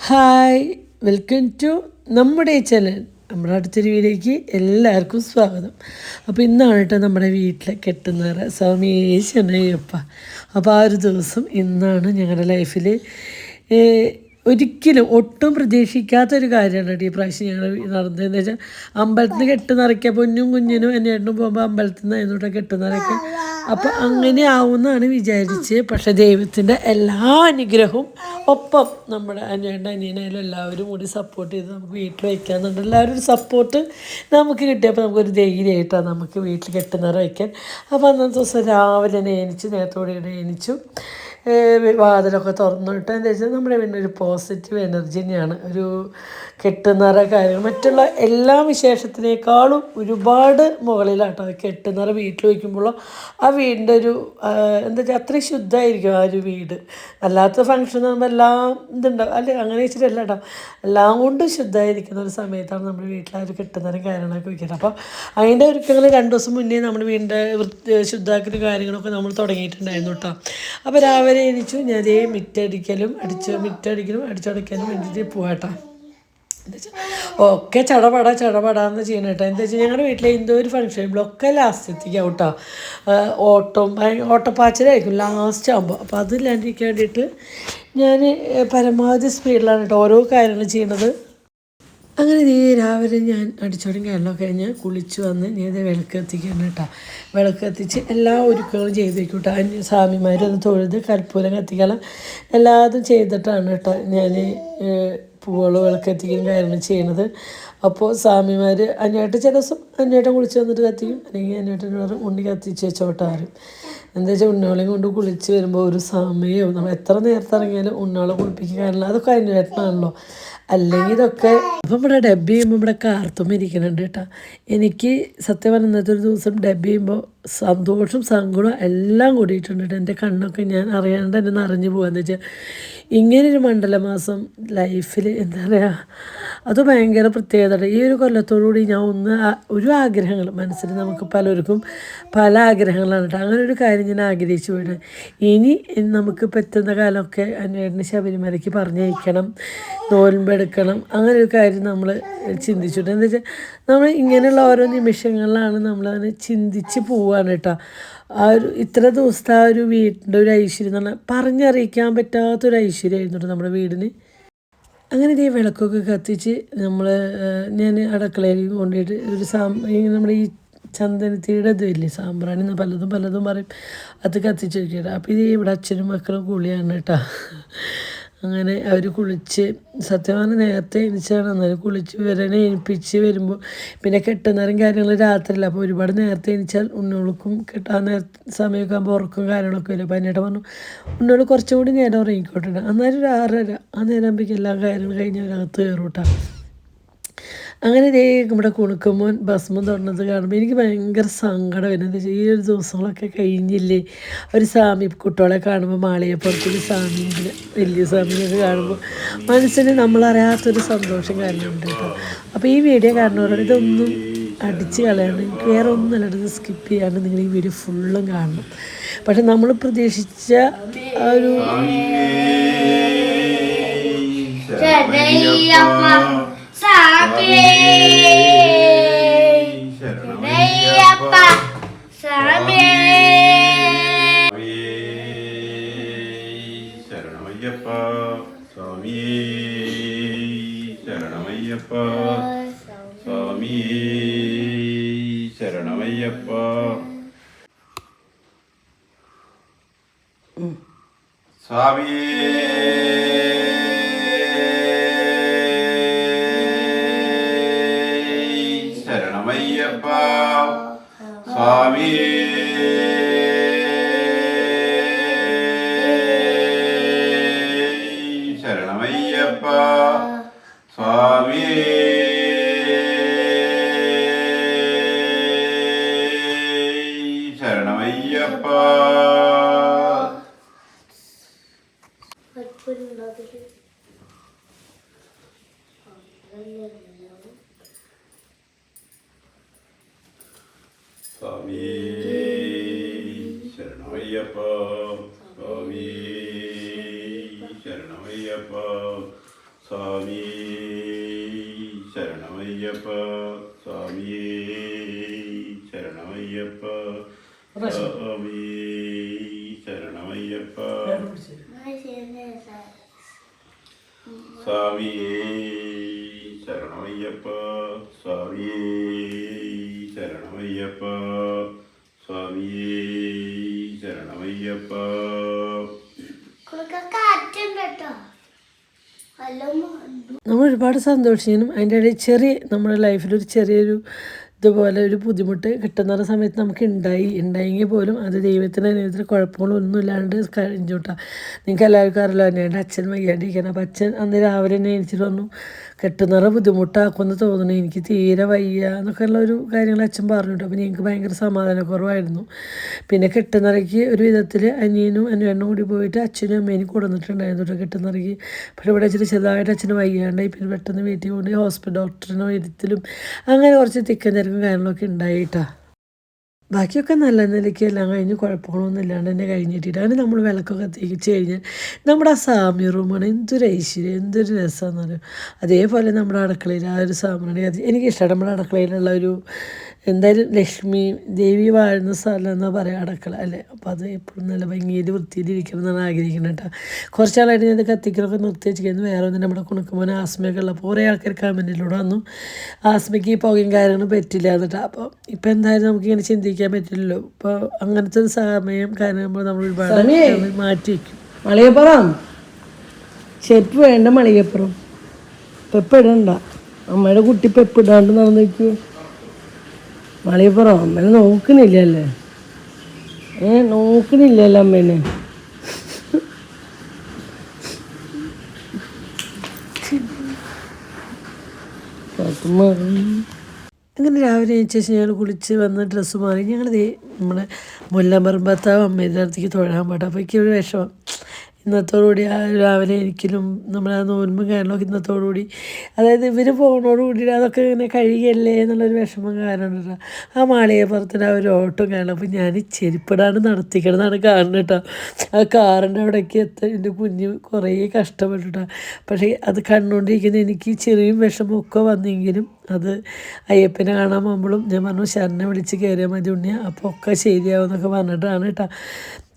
Hi, welcome to നമ്മുടെ channel. നമ്മുടെ അടുത്തൊരു വീഡിയോയ്ക്ക് എല്ലാവർക്കും സ്വാഗതം. അപ്പോൾ ഇന്നാണ് കേട്ടോ നമ്മുടെ വീട്ടിലെ കെട്ടുന്നറ സ്വാമി ശരണയ്യപ്പ. അപ്പോൾ ആ ഒരു ദിവസം ഇന്നാണ് ഞങ്ങളുടെ ലൈഫിൽ ഒരിക്കലും ഒട്ടും പ്രതീക്ഷിക്കാത്തൊരു കാര്യമാണ് കേട്ടോ ഈ പ്രാവശ്യം ഞങ്ങൾ നടന്നതെന്ന് വെച്ചാൽ അമ്പലത്തിൽ നിന്ന് കെട്ട് നിറയ്ക്കുക. പൊന്നും കുഞ്ഞിനും എൻ്റെ ഏട്ടനും പോകുമ്പോൾ അമ്പലത്തിൽ നിന്നായിരുന്നു കേട്ടോ കെട്ട് നിറയ്ക്കുക. അപ്പോൾ അങ്ങനെ ആവുമെന്നാണ് വിചാരിച്ച്. പക്ഷേ ദൈവത്തിൻ്റെ എല്ലാ അനുഗ്രഹവും ഒപ്പം നമ്മുടെ അനിയൻ്റെ അനിയനായാലും എല്ലാവരും കൂടി സപ്പോർട്ട് ചെയ്ത് നമുക്ക് വീട്ടിൽ വയ്ക്കാമെന്നുണ്ട്. എല്ലാവരും ഒരു സപ്പോർട്ട് നമുക്ക് കിട്ടിയപ്പോൾ നമുക്കൊരു ധൈര്യമായിട്ടാണ് നമുക്ക് വീട്ടിൽ കെട്ടുന്നറ വയ്ക്കാൻ. അപ്പോൾ അന്നത്തെ ദിവസം രാവിലെ എണീച്ചു, നേരത്തോടെ എണീച്ചു, വാതിലൊക്കെ തുറന്നിട്ട് എന്താ വെച്ചാൽ നമ്മുടെ പിന്നെ ഒരു പോസിറ്റീവ് എനർജി തന്നെയാണ് ഒരു കെട്ടുന്നറ കാര്യങ്ങൾ. മറ്റുള്ള എല്ലാ വിശേഷത്തിനേക്കാളും ഒരുപാട് മുകളിലാട്ടോ കെട്ടുന്നറ വീട്ടിൽ വയ്ക്കുമ്പോൾ ആ വീടിൻ്റെ ഒരു എന്താ വെച്ചാൽ അത്രയും ശുദ്ധമായിരിക്കും ആ ഒരു വീട്. അല്ലാത്ത ഫങ്ഷൻ ആകുമ്പോൾ എല്ലാം ഇതുണ്ടാവും അല്ലേ, അങ്ങനെ വെച്ചിട്ടല്ല കേട്ടോ, എല്ലാം കൊണ്ടും ശുദ്ധമായിരിക്കുന്ന ഒരു സമയത്താണ് നമ്മുടെ വീട്ടിൽ ആ ഒരു കെട്ടുന്നറയും കാര്യങ്ങളൊക്കെ വയ്ക്കുന്നത്. അപ്പോൾ അതിൻ്റെ ഒരുക്കങ്ങൾ 2 ദിവസം മുന്നേ നമ്മുടെ വീടിൻ്റെ ശുദ്ധാക്കലും കാര്യങ്ങളൊക്കെ നമ്മൾ തുടങ്ങിയിട്ടുണ്ടായിരുന്നു കേട്ടോ. അപ്പോൾ രാവിലെ എണീച്ചു ഞാൻ അതേ മിറ്റടിക്കലും അടിച്ചുടയ്ക്കാനും വേണ്ടിയിട്ട് പോകാട്ടോ. എന്താ വെച്ചാൽ ഒക്കെ ചടപടാന്ന് ചെയ്യണം കേട്ടോ. എന്താ വെച്ചാൽ ഞങ്ങളുടെ വീട്ടിൽ എന്തോ ഒരു ഫംഗ്ഷൻ ഒക്കെ ലാസ്റ്റ് എത്തിക്കാം കേട്ടോ. ഓട്ടപ്പാച്ചിലായിരിക്കും ലാസ്റ്റ് ആകുമ്പോൾ. അപ്പോൾ അതില്ലാണ്ടിരിക്കാൻ വേണ്ടിയിട്ട് ഞാൻ പരമാവധി സ്പീഡിലാണ് കേട്ടോ ഓരോ കാര്യങ്ങൾ ചെയ്യണത്. അങ്ങനെ നീ രാവിലെ ഞാൻ അടിച്ചോടും കാര്യങ്ങളൊക്കെ കഴിഞ്ഞ് കുളിച്ച് വന്ന് നീ അത് വിളക്ക് കത്തിക്കണം കേട്ടോ. വിളക്ക് കത്തിച്ച് എല്ലാ ഒരുക്കങ്ങളും ചെയ്ത് വയ്ക്കും കേട്ടോ. സ്വാമിമാരൊന്ന് തൊഴുത് കർപ്പൂരം കത്തിക്കണം എല്ലാതും ചെയ്തിട്ടാണ് കേട്ടോ ഞാൻ പൂവുകൾ വിളക്ക് കത്തിക്കുകയും കാര്യങ്ങൾ ചെയ്യണത്. അപ്പോൾ സ്വാമിമാർ അന്വേട്ട് ചില ദിവസം അന്വേട്ടം കുളിച്ച് വന്നിട്ട് കത്തിക്കും, അല്ലെങ്കിൽ അന്വേട്ടനോട് ഉണ്ണി കത്തിച്ച് വെച്ചോട്ടാരും. എന്താ വെച്ചാൽ ഉണ്ണോളെയും കൊണ്ട് കുളിച്ച് വരുമ്പോൾ ഒരു സമയവും നമ്മൾ എത്ര നേരത്തെ ഇറങ്ങിയാലും ഉണ്ണോളെ കുളിപ്പിക്കുക കാരണം അതൊക്കെ അന്വേട്ടനാണല്ലോ. അല്ലെങ്കിൽ ഇതൊക്കെ അപ്പം ഇവിടെ ഡബ് ചെയ്യുമ്പോൾ ഇവിടെ കാർത്തുമ്മ ഇരിക്കുന്നുണ്ട് കേട്ടോ. എനിക്ക് സത്യം പറഞ്ഞ ഇന്നത്തെ ഒരു ദിവസം ഡബ് ചെയ്യുമ്പോൾ സന്തോഷം സങ്കടം എല്ലാം കൂടിയിട്ടുണ്ട് കേട്ടോ. എൻ്റെ കണ്ണൊക്കെ ഞാൻ അറിയാണ്ട് എന്നെ നിറഞ്ഞു പോകാന്ന് വെച്ചാൽ ഇങ്ങനൊരു മണ്ഡലമാസം ലൈഫിൽ എന്താ പറയുക, അത് ഭയങ്കര പ്രത്യേകത. ഈ ഒരു കൊല്ലത്തോടുകൂടി ഞാൻ ഒരു ആഗ്രഹങ്ങൾ മനസ്സിൽ നമുക്ക് പലർക്കും പല ആഗ്രഹങ്ങളാണ് കേട്ടോ. അങ്ങനെ ഒരു കാര്യം ഞാൻ ആഗ്രഹിച്ചു പോയിട്ട് ഇനി നമുക്ക് പറ്റുന്ന കാലമൊക്കെ അന്വേഷണ ശബരിമലയ്ക്ക് പറഞ്ഞയക്കണം, നോൽമ്പെടുക്കണം, അങ്ങനെ ഒരു കാര്യം നമ്മൾ ചിന്തിച്ചിട്ട് എന്താ വെച്ചാൽ നമ്മൾ ഇങ്ങനെയുള്ള ഓരോ നിമിഷങ്ങളിലാണ് നമ്മളതിനെ ചിന്തിച്ച് പോവുകയാണ് കേട്ടോ. ആ ഒരു ഇത്ര ദിവസത്തെ ആ ഒരു വീടിൻ്റെ ഒരു ഐശ്വര്യം എന്ന് പറഞ്ഞാൽ പറഞ്ഞറിയിക്കാൻ പറ്റാത്തൊരു ഐശ്വര്യമായിരുന്നു നമ്മുടെ വീടിന്. അങ്ങനെ ഈ വിളക്കൊക്കെ കത്തിച്ച് ഞാൻ അടുക്കളയിൽ കൊണ്ടുപോയിട്ട് ഒരു നമ്മുടെ ഈ ചന്ദനത്തിയുടെ ഇതില്ലേ സാമ്പ്രാണി എന്ന് പലതും പറയും, അത് കത്തിച്ച് വയ്ക്കുക. അപ്പോൾ ഇത് ഇവിടെ അച്ഛനും മക്കളും കുളിയാണ് കേട്ടോ. അങ്ങനെ അവർ കുളിച്ച് സത്യമാണ് നേരത്തെ എണിച്ചാണ്. അന്നേരം കുളിച്ച് വരണേ എണിപ്പിച്ച് വരുമ്പോൾ പിന്നെ കെട്ടുന്നേരം കാര്യങ്ങൾ രാത്രിയില്ല. അപ്പോൾ ഒരുപാട് നേരത്തെ എണിച്ചാൽ ഉണ്ണോൾക്കും കെട്ടാൻ സമയമൊക്കെ ആകുമ്പോൾ ഉറക്കും കാര്യങ്ങളൊക്കെ വരും. അപ്പോൾ എന്നിട്ട് പറഞ്ഞു ഉണ്ണോൾ കുറച്ചും കൂടി നേരം ഉറങ്ങിക്കോട്ടെ. അന്നേരം ഒരു 6:30 ആ നേരം ആകുമ്പോഴേക്കും എല്ലാ കാര്യങ്ങളും കഴിഞ്ഞ് അവരകത്ത് കയറും കേട്ടോ. അങ്ങനെ നമ്മുടെ കുണുക്കുമ്പോൾ ഭസ്മം തൊടുന്നത് കാണുമ്പോൾ എനിക്ക് ഭയങ്കര സങ്കടം വരുന്നത് വെച്ചാൽ ഈ ഒരു ദിവസങ്ങളൊക്കെ കഴിഞ്ഞില്ലേ. ഒരു സ്വാമി കുട്ടികളെ കാണുമ്പോൾ മാളികപ്പുറത്തൊരു സ്വാമീനെ വലിയ സ്വാമീനൊക്കെ കാണുമ്പോൾ മനസ്സിന് നമ്മളറിയാത്തൊരു സന്തോഷം കാര്യമുണ്ട് കേട്ടോ. അപ്പോൾ ഈ വീഡിയോ കാണുന്നവരോട് ഇതൊന്നും അടിച്ച് കളയണം, എനിക്ക് വേറെ ഒന്നും അല്ലാണ്ട് സ്കിപ്പ് ചെയ്യാണ്ട് നിങ്ങൾ ഈ വീഡിയോ ഫുള്ളും കാണണം. പക്ഷെ നമ്മൾ പ്രതീക്ഷിച്ച ആ ഒരു സ്വാമിയേ ശരണമയ്യപ്പ സ്വാമിയേ ശരണമയ്യപ്പ സ്വാമിയേ ശരണമയ്യപ്പ സ്വാമിയേ ശരണമയ്യപ്പ സ്വാമിയേ ശരണമയ്യപ്പ സ്വാമിയേ ശരണമയ്യപ്പ. നമ്മൾ ഒരുപാട് സന്തോഷിക്കാനും അതിൻ്റെ ഇടയിൽ നമ്മുടെ ലൈഫിലൊരു ചെറിയൊരു ഇതുപോലെ ഒരു ബുദ്ധിമുട്ട് കിട്ടുന്ന സമയത്ത് നമുക്ക് ഉണ്ടായെങ്കിൽ പോലും അത് ദൈവത്തിൻ്റെ അനുഭവത്തിൽ കുഴപ്പങ്ങളൊന്നും ഇല്ലാണ്ട് കഴിഞ്ഞു കേട്ടോ. നിങ്ങൾക്ക് എല്ലാവർക്കും അറിയില്ല തന്നെ എൻ്റെ അച്ഛൻ വയ്യാണ്ടിരിക്കണം. അപ്പം അച്ഛൻ അന്ന് രാവിലെ തന്നെ എണീച്ചിട്ട് പറഞ്ഞു കെട്ടുന്നറ ബുദ്ധിമുട്ടാക്കുമെന്ന് തോന്നുന്നു, എനിക്ക് തീരെ വയ്യ എന്നൊക്കെ ഉള്ള ഒരു കാര്യങ്ങൾ അച്ഛൻ പറഞ്ഞു കേട്ടോ. അപ്പോൾ ഞങ്ങൾക്ക് ഭയങ്കര സമാധാനക്കുറവായിരുന്നു. പിന്നെ കെട്ടുന്നറയ്ക്ക് ഒരു വിധത്തിൽ അനിയനും അനിയനും കൂടി പോയിട്ട് അച്ഛനും അമ്മേനും കൊടുന്നിട്ടുണ്ടായിരുന്നു കേട്ടോ കെട്ടുന്നറയ്ക്ക്. പക്ഷേ ഇവിടെ വെച്ചിട്ട് ചെറുതായിട്ട് അച്ഛന് വയ്യാണ്ടായി. പിന്നെ പെട്ടെന്ന് വീട്ടിൽ കൊണ്ട് ഹോസ്പിറ്റൽ ഡോക്ടറിനോ ഇരുത്തലും അങ്ങനെ കുറച്ച് തിക്കും തിരക്കും കാര്യങ്ങളൊക്കെ ഉണ്ടായിട്ടാ. ബാക്കിയൊക്കെ നല്ല നിലയ്ക്ക് എല്ലാം കഴിഞ്ഞ് കുഴപ്പങ്ങളൊന്നും ഇല്ലാണ്ട് തന്നെ കഴിഞ്ഞിട്ടിട്ട് അങ്ങനെ നമ്മൾ വിളക്കൊക്കെ കത്തിച്ച് കഴിഞ്ഞാൽ നമ്മുടെ ആ സാമി റൂമാണ് എന്തൊരു ഐശ്വര്യം, എന്തൊരു രസമാണെന്ന് പറയും. അതേപോലെ നമ്മുടെ അടുക്കളയിൽ ആ ഒരു സാമ്രാണി എനിക്കിഷ്ടമാണ്. നമ്മുടെ അടുക്കളയിലുള്ള ഒരു എന്തായാലും ലക്ഷ്മി ദേവി വാഴുന്ന സ്ഥലം എന്നാണ് പറയുക അടുക്കള അല്ലേ. അപ്പോൾ അത് എപ്പോഴും നല്ല ഭംഗിയിൽ വൃത്തിയിലിരിക്കണം എന്നാണ് ആഗ്രഹിക്കുന്നത് കേട്ടോ. കുറച്ചാളായിട്ട് ഞാൻ കത്തിക്കലൊക്കെ നിർത്തി വെച്ചിരിക്കുന്നു. വേറെ ഒന്നും നമ്മുടെ കുണുക്കുമ്പോൾ ആസ്മയൊക്കെ ഉള്ളപ്പോൾ കുറേ ആൾക്കാർ കമൻറ്റിലൂടെ വന്നു ആസ്മയ്ക്ക് ഈ പുകയും കാര്യങ്ങളും പറ്റില്ല എന്നിട്ട്. അപ്പോൾ ഇപ്പം എന്തായാലും നമുക്കിങ്ങനെ ചിന്തിക്കാൻ പറ്റില്ലല്ലോ. ഇപ്പോൾ അങ്ങനത്തെ ഒരു സമയം കാര്യങ്ങൾ നമ്മൾ ഒരുപാട് മാറ്റി വയ്ക്കും. മളികപ്പുറം ചെപ്പ് വേണ്ട, മളികപ്പുറം പെപ്പിടണ്ട. അമ്മയുടെ കുട്ടി പെപ്പിടാണ്ട് നടന്നേക്കൂ. മളികപ്പുറം അമ്മേനെ നോക്കണില്ലല്ലേ? നോക്കണില്ലല്ലോ അമ്മേനെ. അങ്ങനെ രാവിലെ ശേഷം ഞങ്ങൾ കുളിച്ച് വന്ന് ഡ്രസ്സ് മാറി ഞങ്ങൾ നമ്മളെ മുല്ലമറുമ്പത്താവ് അമ്മേൻ്റെ അടുത്തേക്ക് തൊഴാൻ പാടും. അപ്പോൾ എനിക്കൊരു വിഷമം ഇന്നത്തോടുകൂടി ആ രാവിലെ എനിക്കും നമ്മളെ നോൻപും കാര്യങ്ങളൊക്കെ ഇന്നത്തോടുകൂടി, അതായത് ഇവർ പോകുന്നതോടുകൂടി അതൊക്കെ ഇങ്ങനെ കഴിയല്ലേ എന്നുള്ളൊരു വിഷമം കാരണം കേട്ടോ. ആ മാളികപ്പുറത്തിന് ആ ഒരു ഓട്ടം കാണണം. അപ്പോൾ ഞാൻ ചെരുപ്പിടാണ്ട് നടത്തിക്കണമെന്നാണ് കാണുന്നത് കേട്ടോ. ആ കാറിൻ്റെ അവിടേക്ക് എത്താൻ എൻ്റെ കുഞ്ഞ് കുറേ കഷ്ടപ്പെട്ടിട്ടാ. പക്ഷേ അത് കണ്ടുകൊണ്ടിരിക്കുന്ന എനിക്ക് ചെറിയ വിഷമമൊക്കെ വന്നെങ്കിലും അത് അയ്യപ്പനെ കാണാൻ പോകുമ്പോഴും ഞാൻ പറഞ്ഞു ശരനെ വിളിച്ച് കയറിയാൽ മതി ഉണ്ണിയ, അപ്പോൾ ഒക്കെ ശരിയാവും എന്നൊക്കെ പറഞ്ഞിട്ടാണ് കേട്ടോ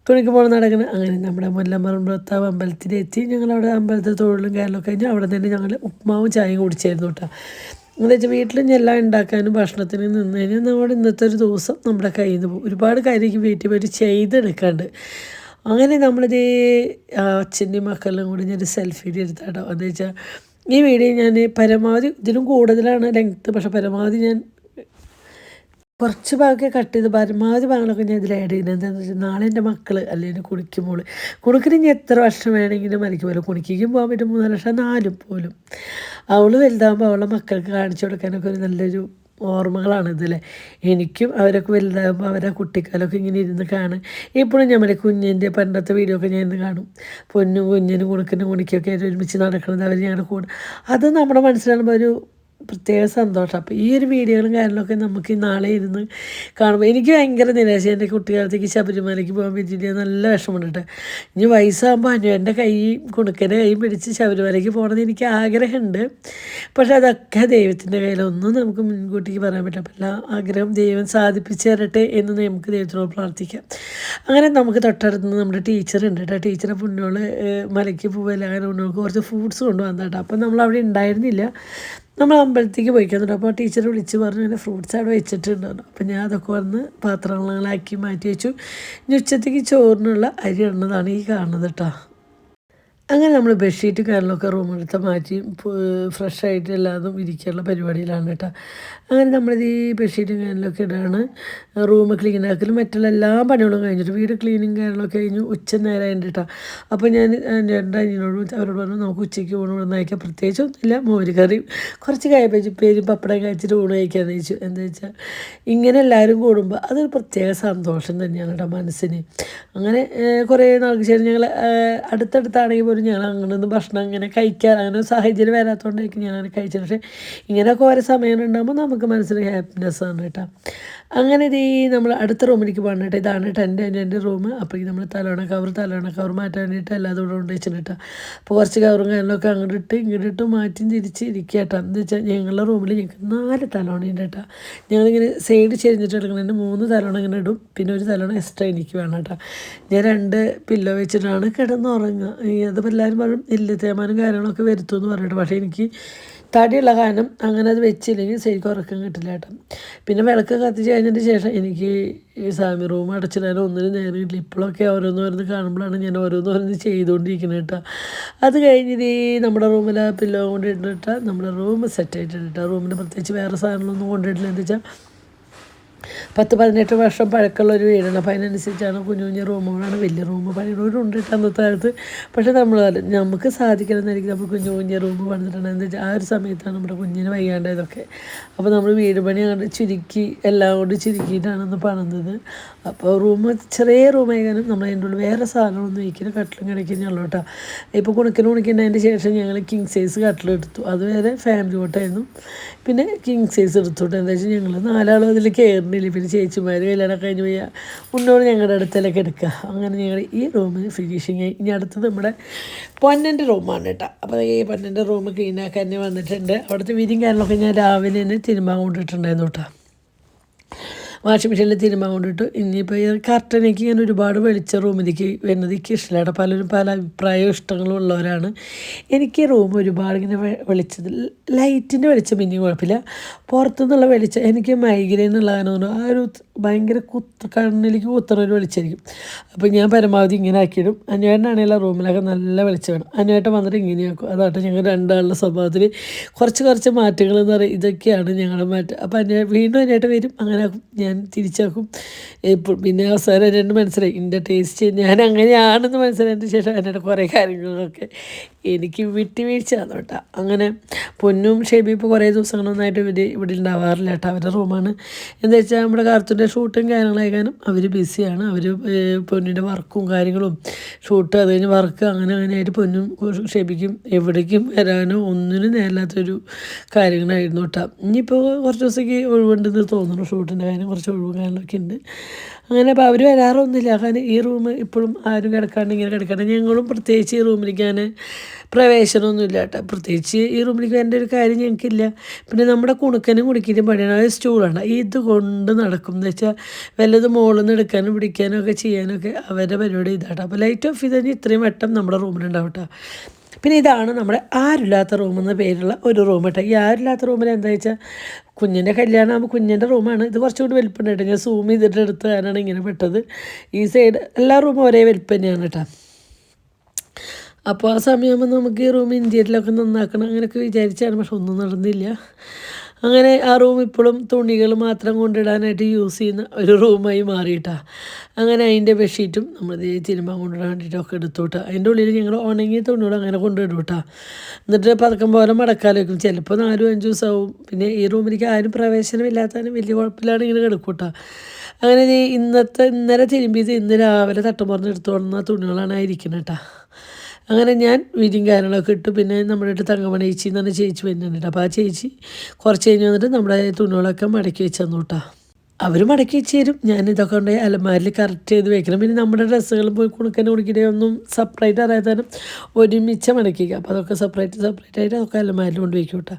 കുണിക്കുമ്പോൾ നടക്കുന്നത്. അങ്ങനെ നമ്മുടെ മുല്ലമറുമ്പത്താവ് അമ്പലത്തിലെത്തി. ഞങ്ങളവിടെ അമ്പലത്തിൽ തൊഴിലും കാര്യങ്ങളൊക്കെ കഴിഞ്ഞ് അവിടെ തന്നെ ഞങ്ങൾ ഉപ്മാവും ചായയും കുടിച്ചായിരുന്നു കേട്ടോ. എന്ന് വെച്ചാൽ വീട്ടിൽ എല്ലാം ഉണ്ടാക്കാനും ഭക്ഷണത്തിന് നിന്ന് കഴിഞ്ഞാൽ നമ്മുടെ ഇന്നത്തെ ഒരു ദിവസം നമ്മുടെ കയ്യിൽ നിന്ന് പോകും. ഒരുപാട് കാര്യം വീട്ടിൽ പോയിട്ട് ചെയ്തെടുക്കാണ്ട്. അങ്ങനെ നമ്മളിതേ അച്ഛൻ്റെയും മക്കളിലും കൂടി ഞാനൊരു സെൽഫി എടുത്താട്ടോ. എന്താ വെച്ചാൽ ഈ വീഡിയോ ഞാൻ പരമാവധി ഇതിലും കൂടുതലാണ് ലെങ്ത്ത്, പക്ഷേ പരമാവധി ഞാൻ കുറച്ച് ഭാഗമൊക്കെ കട്ട് ചെയ്ത് പരമാവധി ഭാഗങ്ങളൊക്കെ ഞാൻ ഇതിൽ ആഡ് ചെയ്യുന്നത് എന്താണെന്ന് വെച്ചാൽ നാളെ എൻ്റെ മക്കൾ അല്ലെങ്കിൽ കുണിക്കുമ്പോൾ കുണിക്കിന് ഇനി എത്ര വർഷം വേണമെങ്കിലും മരിക്കുമല്ലോ. കുണിക്കും പോകാൻ പറ്റും 3 വർഷം 4 പോലും. അവൾ വലുതാകുമ്പോൾ അവളെ മക്കൾക്ക് കാണിച്ചു കൊടുക്കാനൊക്കെ ഒരു നല്ലൊരു ഓർമ്മകളാണിതല്ലേ. എനിക്കും അവരൊക്കെ വലുതാകുമ്പോൾ അവരെ കുട്ടിക്കാലമൊക്കെ ഇങ്ങനെ ഇരുന്ന് കാണും. ഇപ്പോഴും നമ്മുടെ കുഞ്ഞിൻ്റെ പണ്ടത്തെ വീഡിയോ ഒക്കെ ഞാൻ ഇന്ന് കാണും. പൊന്നും കുഞ്ഞിനും കുണുക്കിനും കുണിക്കൊക്കെ ഒരുമിച്ച് നടക്കുന്നത് അവർ ഞങ്ങളുടെ കൂടെ. അത് നമ്മുടെ മനസ്സിലാകുമ്പോൾ ഒരു പ്രത്യേക സന്തോഷം. അപ്പോൾ ഈ ഒരു വീഡിയോകളും കാര്യങ്ങളൊക്കെ നമുക്ക് നാളെ ഇരുന്ന് കാണുമ്പോൾ എനിക്ക് ഭയങ്കര നിരാശ. എൻ്റെ കുട്ടിക്കാലത്തേക്ക് ശബരിമലയ്ക്ക് പോകാൻ പറ്റിയില്ല, നല്ല വിഷമമുണ്ട് കേട്ടോ. ഇനി വയസ്സാകുമ്പോൾ അനുവൻ്റെ കുണുക്കൻ്റെ കൈ പിടിച്ച് ശബരിമലയ്ക്ക് പോകണമെന്ന് എനിക്ക് ആഗ്രഹമുണ്ട്. പക്ഷേ അതൊക്കെ ദൈവത്തിൻ്റെ കയ്യിലൊന്നും നമുക്ക് മുൻകൂട്ടിക്ക് പറയാൻ പറ്റില്ല. അപ്പോൾ എല്ലാ ആഗ്രഹം ദൈവം സാധിപ്പിച്ച് തരട്ടെ എന്ന് നമുക്ക് ദൈവത്തിനോട് പ്രാർത്ഥിക്കാം. അങ്ങനെ നമുക്ക് തൊട്ടടുത്ത് നമ്മുടെ ടീച്ചറുണ്ട് കേട്ടോ. ടീച്ചറെ പുണ്യോള് മലയ്ക്ക് പോകല്ല, അങ്ങനെ പുണ്യോൾക്ക് കുറച്ച് ഫ്രൂട്ട്സ് കൊണ്ടുവന്നു കേട്ടോ. അപ്പം നമ്മൾ അവിടെ ഉണ്ടായിരുന്നില്ല, നമ്മൾ അമ്പലത്തേക്ക് പോയിക്കുന്നുണ്ട്. അപ്പോൾ ടീച്ചർ വിളിച്ച് പറഞ്ഞു അങ്ങനെ ഫ്രൂട്ട്സ് അവിടെ വെച്ചിട്ടുണ്ടായിരുന്നു. അപ്പോൾ ഞാൻ അതൊക്കെ വന്ന് പാത്രങ്ങളാക്കി മാറ്റി വെച്ചു. ഇനി ഉച്ചത്തേക്ക് ചോറിനുള്ള അരി ഇടുന്നതാണ് ഈ കാണുന്നത് കേട്ടോ. അങ്ങനെ നമ്മൾ ബെഡ്ഷീറ്റ് കാര്യങ്ങളൊക്കെ റൂമെടുത്ത് മാറ്റി ഫ്രഷായിട്ട് എല്ലാതും ഇരിക്കാനുള്ള പരിപാടിയിലാണ് കേട്ടോ. അങ്ങനെ നമ്മളിത് ഈ ബെഡ്ഷീറ്റും കാര്യങ്ങളൊക്കെ ഇടാണ്. റൂം ക്ലീൻ ആക്കലും മറ്റുള്ള എല്ലാ പണികളും കഴിഞ്ഞിട്ട് വീട് ക്ലീനിങ് കാര്യങ്ങളൊക്കെ കഴിഞ്ഞു. ഉച്ച നേരമായിട്ട് കേട്ടോ. അപ്പോൾ ഞാൻ എൻ്റെ അനിയനോടും അവരോട് പറഞ്ഞു നമുക്ക് ഉച്ചയ്ക്ക് ഊണ് ഇവിടെ നയിക്കാം. പ്രത്യേകിച്ചൊന്നുമില്ല, മോര് കറിയും കുറച്ച് കാബേജ് ഉപ്പേരിയും പപ്പടം കഴിച്ചിട്ട് ഊണ് കഴിക്കാമെന്ന് വെച്ചു. എന്താ വെച്ചാൽ ഇങ്ങനെ എല്ലാവരും കൂടുമ്പോൾ അതൊരു പ്രത്യേക സന്തോഷം തന്നെയാണ് കേട്ടോ മനസ്സിന്. അങ്ങനെ കുറേ നാൾക്ക് ശേഷം ഞങ്ങൾ അടുത്തടുത്താണെങ്കിൽ പോലും ഞങ്ങൾ അങ്ങനെയൊന്നും ഭക്ഷണം അങ്ങനെ കഴിക്കാൻ അങ്ങനെ സാഹചര്യം വരാത്തതുകൊണ്ടായിരിക്കും ഞാൻ അങ്ങനെ കഴിച്ചത്. പക്ഷേ ഇങ്ങനെയൊക്കെ ഓരോ സമയം ഉണ്ടാകുമ്പോൾ നമുക്ക് മനസ്സിന് ഹാപ്പിനെസ്സാണ് കേട്ടോ. അങ്ങനെ ഇതേ നമ്മൾ അടുത്ത റൂമിലേക്ക് പോകണം കേട്ടോ. ഇതാണ് കേട്ടോ എൻ്റെ റൂം. അപ്പോഴേക്കും നമ്മൾ തലോണ കവർ മാറ്റാൻ വേണ്ടിയിട്ട് എല്ലാതും ഇവിടെ കൊണ്ട് വെച്ചിട്ടാ. അപ്പോൾ കുറച്ച് കവറും കാര്യങ്ങളൊക്കെ ഇങ്ങോട്ട് മാറ്റി തിരിച്ച് ഇരിക്കുക കേട്ടോ. എന്ന് വെച്ചാൽ ഞങ്ങളുടെ റൂമിൽ ഞങ്ങൾക്ക് 4 തലോണയുണ്ട് കേട്ടോ. ഞങ്ങളിങ്ങനെ സൈഡ് ചെരിഞ്ഞിട്ട് എടുക്കുന്നതിന് 3 തലോണ ഇങ്ങനെ ഇടും. പിന്നെ ഒരു തലോണ എക്സ്ട്രാ എനിക്ക് വേണം കേട്ടോ. ഞാൻ 2 പില്ലോ വെച്ചിട്ടാണ് കിടന്നുറങ്ങുക. അതിപ്പോൾ എല്ലാവരും പറയും ഇല്ല തേമാനും കാര്യങ്ങളൊക്കെ വരുത്തുമെന്ന് പറഞ്ഞിട്ട്. പക്ഷേ എനിക്ക് തടിയുള്ള കാരണം അങ്ങനെ അത് വെച്ചില്ലെങ്കിൽ ശരിക്കും ഉറക്കം കിട്ടില്ല കേട്ടോ. പിന്നെ വിളക്ക് കത്തിച്ച് കഴിഞ്ഞതിന് ശേഷം എനിക്ക് ഈ സ്വാമി റൂം അടച്ചിടാൻ ഒന്നിനും നേരം കിട്ടില്ല. ഇപ്പോഴൊക്കെ ഓരോന്ന് കാണുമ്പോഴാണ് ഞാൻ ഓരോന്ന് ചെയ്തുകൊണ്ടിരിക്കുന്നത് കേട്ടോ. അത് കഴിഞ്ഞിട്ട് നമ്മുടെ റൂമിൽ ആ പില്ലോ കൊണ്ട് ഇട്ടിട്ടാൽ നമ്മുടെ റൂം സെറ്റായിട്ടുണ്ട് കേട്ടോ. റൂമിൽ പ്രത്യേകിച്ച് വേറെ സാധനങ്ങളൊന്നും കൊണ്ടിട്ടില്ല. എന്താ വെച്ചാൽ 10-18 വർഷം പഴക്കമുള്ള ഒരു വീടാണ്. അപ്പോൾ അതിനനുസരിച്ചാണ് കുഞ്ഞു റൂമുകളാണ്. വലിയ റൂം പണിയുന്നവരുണ്ട് കേട്ടോ അന്നത്തെ കാലത്ത്. പക്ഷേ നമുക്ക് സാധിക്കണമെന്നായിരിക്കും നമ്മൾ കുഞ്ഞു റൂം പണിതിട്ടാണ്. എന്താ വെച്ചാൽ ആ ഒരു സമയത്താണ് നമ്മുടെ കുഞ്ഞിന് വയ്യാണ്ടതൊക്കെ. അപ്പോൾ നമ്മൾ വീട് പണി അങ്ങോട്ട് ചുരുക്കി എല്ലാം കൊണ്ട് ചുരുക്കിയിട്ടാണ് പണിത്. അപ്പോൾ ചെറിയ റൂമായാലും നമ്മൾ അതിൻ്റെ ഉള്ളിൽ വേറെ സാധനമൊന്നും വയ്ക്കില്ല. കട്ടിലും കിടക്കുന്നുള്ളൂ കേട്ടോ. ഇപ്പോൾ കുണിക്കുന്നതിൻ്റെ ശേഷം ഞങ്ങൾ കിങ് സൈസ് കട്ടിലെടുത്തു. അതുവരെ ഫാമിലി കോട്ടായിരുന്നു. പിന്നെ കിങ് സൈസ് എടുത്തോട്ടെ. എന്താ വെച്ചാൽ ഞങ്ങൾ 4 ആളും അതിൽ കയറുന്നില്ല. പിന്നെ ചേച്ചിമാർ കല്യാണം കഴിഞ്ഞ് പോയാൽ ഉണ്ടോട് ഞങ്ങളുടെ അടുത്തേക്ക് എടുക്കുക. അങ്ങനെ ഞങ്ങൾ ഈ റൂമിന് ഫിനിഷിങ് ആയി. ഇനി അടുത്തത് നമ്മുടെ പൊന്നൻ്റെ റൂമാണ് കേട്ടോ. അപ്പോൾ ഈ പൊന്നൻ്റെ റൂം ക്ലീനാക്കാൻ തന്നെ വന്നിട്ടുണ്ട്. അവിടുത്തെ വീതിയും കാര്യങ്ങളൊക്കെ ഞാൻ രാവിലെ തന്നെ തിരുമ്പാൻ കൊണ്ടിട്ടുണ്ടായിരുന്നു കേട്ടോ. വാഷിംഗ് മെഷീനിൽ തിരുമ്പാൻ കൊണ്ടിട്ടു. ഇനിയിപ്പോൾ ഈ കർട്ടനേക്ക് ഇങ്ങനെ ഒരുപാട് വെളിച്ച റൂമിലേക്ക് വരുന്നത് എനിക്ക് ഇഷ്ടമില്ല. പലരും പല അഭിപ്രായവും ഇഷ്ടങ്ങളും ഉള്ളവരാണ്. എനിക്ക് റൂം ഒരുപാട് ഇങ്ങനെ വെളിച്ചത് ലൈറ്റിൻ്റെ വെളിച്ചം പിന്നെയും കുഴപ്പമില്ല. പുറത്തുനിന്നുള്ള വെളിച്ചം എനിക്ക് മൈഗ്രെയിൻ ഉള്ള കാരണം ആ ഒരു ഭയങ്കര കണ്ണിലേക്ക് കുത്തുന്ന ഒരു വെളിച്ചമായിരിക്കും. അപ്പോൾ ഞാൻ പരമാവധി ഇങ്ങനെ ആക്കിയിടും. അന്വേട്ടനാണെങ്കിൽ റൂമിലൊക്കെ നല്ല വെളിച്ചം വേണം. അന്വേട്ടൻ വന്നിട്ട് ഇങ്ങനെയാക്കും. അതായിട്ട് ഞങ്ങൾ രണ്ടാളുടെ സ്വഭാവത്തിൽ കുറച്ച് മാറ്റങ്ങൾ എന്ന് പറയും. ഇതൊക്കെയാണ് ഞങ്ങളുടെ മാറ്റം. അപ്പോൾ വീണ്ടും അന്വേട്ടൻ വരും. അങ്ങനെ ആക്കും. ഞാൻ തിരിച്ചാക്കും. പിന്നെ അവസാനം എന്നോട് മനസ്സിലായി എൻ്റെ ടേസ്റ്റ് ഞാൻ അങ്ങനെയാണെന്ന് മനസ്സിലായതിന് ശേഷം എന്നോട് കുറേ കാര്യങ്ങളൊക്കെ എനിക്ക് വിട്ടുവീഴ്ച തന്നു കേട്ടോ. അങ്ങനെ പൊന്നും ഷേബി ഇപ്പോൾ കുറേ ദിവസങ്ങളൊന്നായിട്ട് ഇവിടെ ഉണ്ടാവാറില്ല കേട്ടോ. അവരുടെ റൂമാണ്. എന്താ വെച്ചാൽ നമ്മുടെ കാർത്തൂൻ്റെ ഷൂട്ടും കാര്യങ്ങളായാലും അവർ ബിസിയാണ്. അവർ പൊന്നിൻ്റെ വർക്കും കാര്യങ്ങളും ഷൂട്ട് അത് കഴിഞ്ഞ് വർക്ക് അങ്ങനെയായിട്ട് പൊന്നും ഷേബിക്കും എവിടേക്കും വരാനോ ഒന്നിനും നേരില്ലാത്തൊരു കാര്യങ്ങളായിരുന്നു കേട്ടോ. ഇനിയിപ്പോൾ കുറച്ച് ദിവസത്തേക്ക് ഒഴിവുണ്ടെന്ന് തോന്നുന്നു. ഷൂട്ടിൻ്റെ കാര്യം കുറച്ച് ഒഴിവും കാര്യങ്ങളൊക്കെ ഉണ്ട്. അങ്ങനെ അപ്പോൾ അവർ വരാറൊന്നുമില്ല. കാരണം ഈ റൂം ഇപ്പോഴും ആരും കിടക്കാണ്ട് ഇങ്ങനെ കിടക്കാണ്ട് ഞങ്ങളും പ്രത്യേകിച്ച് ഈ റൂമിലേക്ക് ഞാൻ പ്രവേശനമൊന്നുമില്ല കേട്ടോ. പ്രത്യേകിച്ച് ഈ റൂമിലേക്ക് വരേണ്ട ഒരു കാര്യം ഞങ്ങൾക്കില്ല. പിന്നെ നമ്മുടെ കുണുക്കനും കുടിക്കലും പണിയാണ്. അത് സ്റ്റൂളാണ്. ഇത് കൊണ്ട് നടക്കും എന്ന് വെച്ചാൽ വല്ലതും മുകളിൽ നിന്ന് എടുക്കാനും പിടിക്കാനും ഒക്കെ ചെയ്യാനൊക്കെ അവരുടെ പരിപാടി ഇതാട്ടോ. അപ്പോൾ ലൈറ്റ് ഓഫ് ചെയ്ത് കഴിഞ്ഞാൽ ഇത്രയും വട്ടം നമ്മുടെ റൂമിലുണ്ടാവും കേട്ടോ. പിന്നെ ഇതാണ് നമ്മുടെ ആരുമില്ലാത്ത റൂം എന്ന പേരുള്ള ഒരു റൂം കേട്ടോ. ഈ ആരുമില്ലാത്ത റൂമിൽ എന്താ വെച്ചാൽ കുഞ്ഞിൻ്റെ കല്യാണമാകുമ്പോൾ കുഞ്ഞിൻ്റെ റൂമാണ്. ഇത് കുറച്ചുകൂടി വലിപ്പമുണ്ടായിട്ട് ഞാൻ സൂം ചെയ്തിട്ട് എടുത്ത് കാരണമാണ് ഇങ്ങനെ പെട്ടത്. ഈ സൈഡ് എല്ലാ റൂമും ഒരേ വലിപ്പം തന്നെയാണ് കേട്ടോ. അപ്പോൾ ആ സമയമാകുമ്പോൾ നമുക്ക് ഈ റൂം ഇന്ത്യയിലൊക്കെ നന്നാക്കണം അങ്ങനെയൊക്കെ വിചാരിച്ചാണ്. പക്ഷെ ഒന്നും നടന്നില്ല. അങ്ങനെ ആ റൂം ഇപ്പോഴും തുണികൾ മാത്രം കൊണ്ടിടാനായിട്ട് യൂസ് ചെയ്യുന്ന ഒരു റൂമായി മാറിയിട്ടാണ്. അങ്ങനെ അതിൻ്റെ ബെഡ്ഷീറ്റും നമ്മൾ തിരുമ്പാൻ കൊണ്ടിടാൻ വേണ്ടിയിട്ടൊക്കെ എടുത്തോട്ടാ. അതിൻ്റെ ഉള്ളിൽ ഞങ്ങൾ ഉണങ്ങിയ തുണികൾ അങ്ങനെ കൊണ്ടിടും കേട്ടോ. എന്നിട്ട് പതക്കം പോലെ മടക്കാൻ വയ്ക്കും. ചിലപ്പോൾ 4-5 ദിവസമാവും. പിന്നെ ഈ റൂമിലേക്ക് ആരും പ്രവേശനമില്ലാത്തതിന് വലിയ കുഴപ്പമില്ലാണ്ട് ഇങ്ങനെ കിടക്കും കേട്ടോ. അങ്ങനെ ഇന്നലെ തിരുമ്പിയത് ഇന്ന് രാവിലെ തട്ടുമ്പുറന്ന് എടുത്തോളുന്ന തുണികളാണ് ഇരിക്കുന്നത് കേട്ടോ. അങ്ങനെ ഞാൻ വീതിയും കാര്യങ്ങളൊക്കെ ഇട്ടു. പിന്നെ നമ്മുടെ അടുത്ത് തങ്കമണി ചേച്ചി എന്ന് പറഞ്ഞ ചേച്ചി വരുന്നുണ്ട്. അപ്പോൾ ആ ചേച്ചി കുറച്ച് കഴിഞ്ഞ് വന്നിട്ട് നമ്മുടെ തുണികളൊക്കെ മടക്കി വെച്ച് തന്നു കേട്ടോ. അവർ മടക്കി വെച്ച് തരും. ഞാൻ ഇതൊക്കെ കൊണ്ടുപോയി അലമാരിൽ കറക്റ്റ് ചെയ്ത് വെക്കണം. പിന്നെ നമ്മുടെ ഡ്രസ്സുകളും പോയി കുണുക്കിടെ ഒന്നും സെപ്പറേറ്റ് അറിയാത്തതിനും ഒരുമിച്ച് മടക്കി വയ്ക്കുക. അപ്പോൾ അതൊക്കെ സെപ്പറേറ്റ് ആയിട്ട് അതൊക്കെ അലമാരിൽ കൊണ്ട് വയ്ക്കും കേട്ടോ.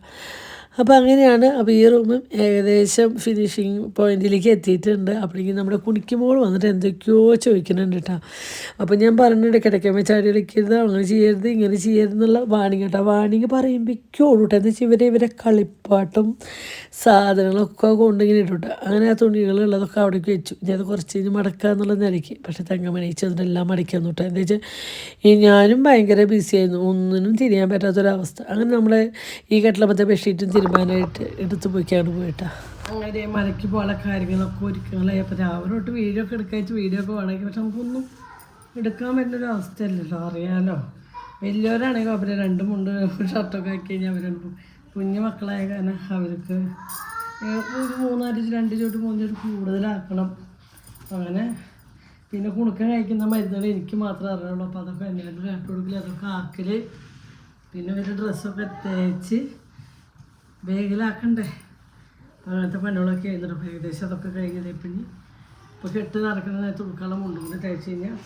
അപ്പോൾ അങ്ങനെയാണ്. അപ്പോൾ ഈ റൂമും ഏകദേശം ഫിനിഷിങ് പോയിന്റിലേക്ക് എത്തിയിട്ടുണ്ട്. അപ്പോഴേക്കും നമ്മുടെ കുണിക്കുമ്പോൾ വന്നിട്ട് എന്തൊക്കെയോ ചോദിക്കുന്നുണ്ട് കേട്ടോ. അപ്പോൾ ഞാൻ പറഞ്ഞിട്ട് കിടക്കാൻ ചാടി കളിക്കരുത്, അങ്ങനെ ചെയ്യരുത്, ഇങ്ങനെ ചെയ്യരുത് എന്നുള്ള വാണിങ് കേട്ടോ. വാണിങ് പറയുമ്പോഴേക്കോളൂ കേട്ടോ. എന്താ വെച്ചാൽ ഇവരെ കളിപ്പാട്ടും സാധനങ്ങളൊക്കെ കൊണ്ടിങ്ങനെ ഇട്ടു. അങ്ങനെ ആ തുണികളുള്ളതൊക്കെ അവിടേക്ക് വെച്ചു. ഞാൻ അത് കുറച്ച് കഴിഞ്ഞ് മടക്കുക എന്നുള്ള നിലയ്ക്ക്. പക്ഷേ തങ്കമണി അതിനെല്ലാം മടക്കാൻ തൊട്ടാ. എന്താ വെച്ചാൽ ഞാനും ഭയങ്കര ബിസിയായിരുന്നു. ഒന്നിനും തിരിയാൻ പറ്റാത്തൊരവസ്ഥ. അങ്ങനെ നമ്മളെ ഈ കട്ടിലപ്പത്തെ ബെഡ്ഷീറ്റും തിരുമാനായിട്ട് എടുത്ത് പോയിക്കാണ് പോയിട്ടാ. അങ്ങനെ മലയ്ക്ക് പോലെ കാര്യങ്ങളൊക്കെ ഒരുക്കങ്ങളായി. അപ്പോൾ രാവിലെ തൊട്ട് വീഡിയോ ഒക്കെ വീഡിയോ ഒക്കെ വേണമെങ്കിൽ പക്ഷെ നമുക്കൊന്നും എടുക്കാൻ പറ്റുന്നൊരു അവസ്ഥയല്ലല്ലോ. അറിയാമല്ലോ, വലിയവരാണെങ്കിൽ അവർ 2 മുണ്ട് ഷർട്ടൊക്കെ ആക്കി കഴിഞ്ഞാൽ അവരുണ്ട്. കുഞ്ഞു മക്കളായ കാരണം അവർക്ക് ഒരു 2 ചോട്ട് 3 ചോട്ട് കൂടുതലാക്കണം. അങ്ങനെ പിന്നെ കുണുക്കം കഴിക്കുന്ന മരുന്നുകൾ എനിക്ക് മാത്രമേ അറിയുള്ളൂ. അപ്പോൾ അതൊക്കെ എന്നെ കാട്ടി കൊടുക്കില്ല. അതൊക്കെ ആക്കൽ. പിന്നെ ഒരു ഡ്രസ്സൊക്കെ തേച്ച് ബാഗിലാക്കണ്ടേ. അങ്ങനത്തെ പണികളൊക്കെ ആയിരുന്നു. ഏകദേശം അതൊക്കെ കഴിഞ്ഞത്. പിന്നെ ഇപ്പോൾ കെട്ട് നടക്കുന്ന നേരത്ത് ഉൾക്കാളം കൊണ്ടുകൊണ്ട് തയ്ച്ച് കഴിഞ്ഞാൽ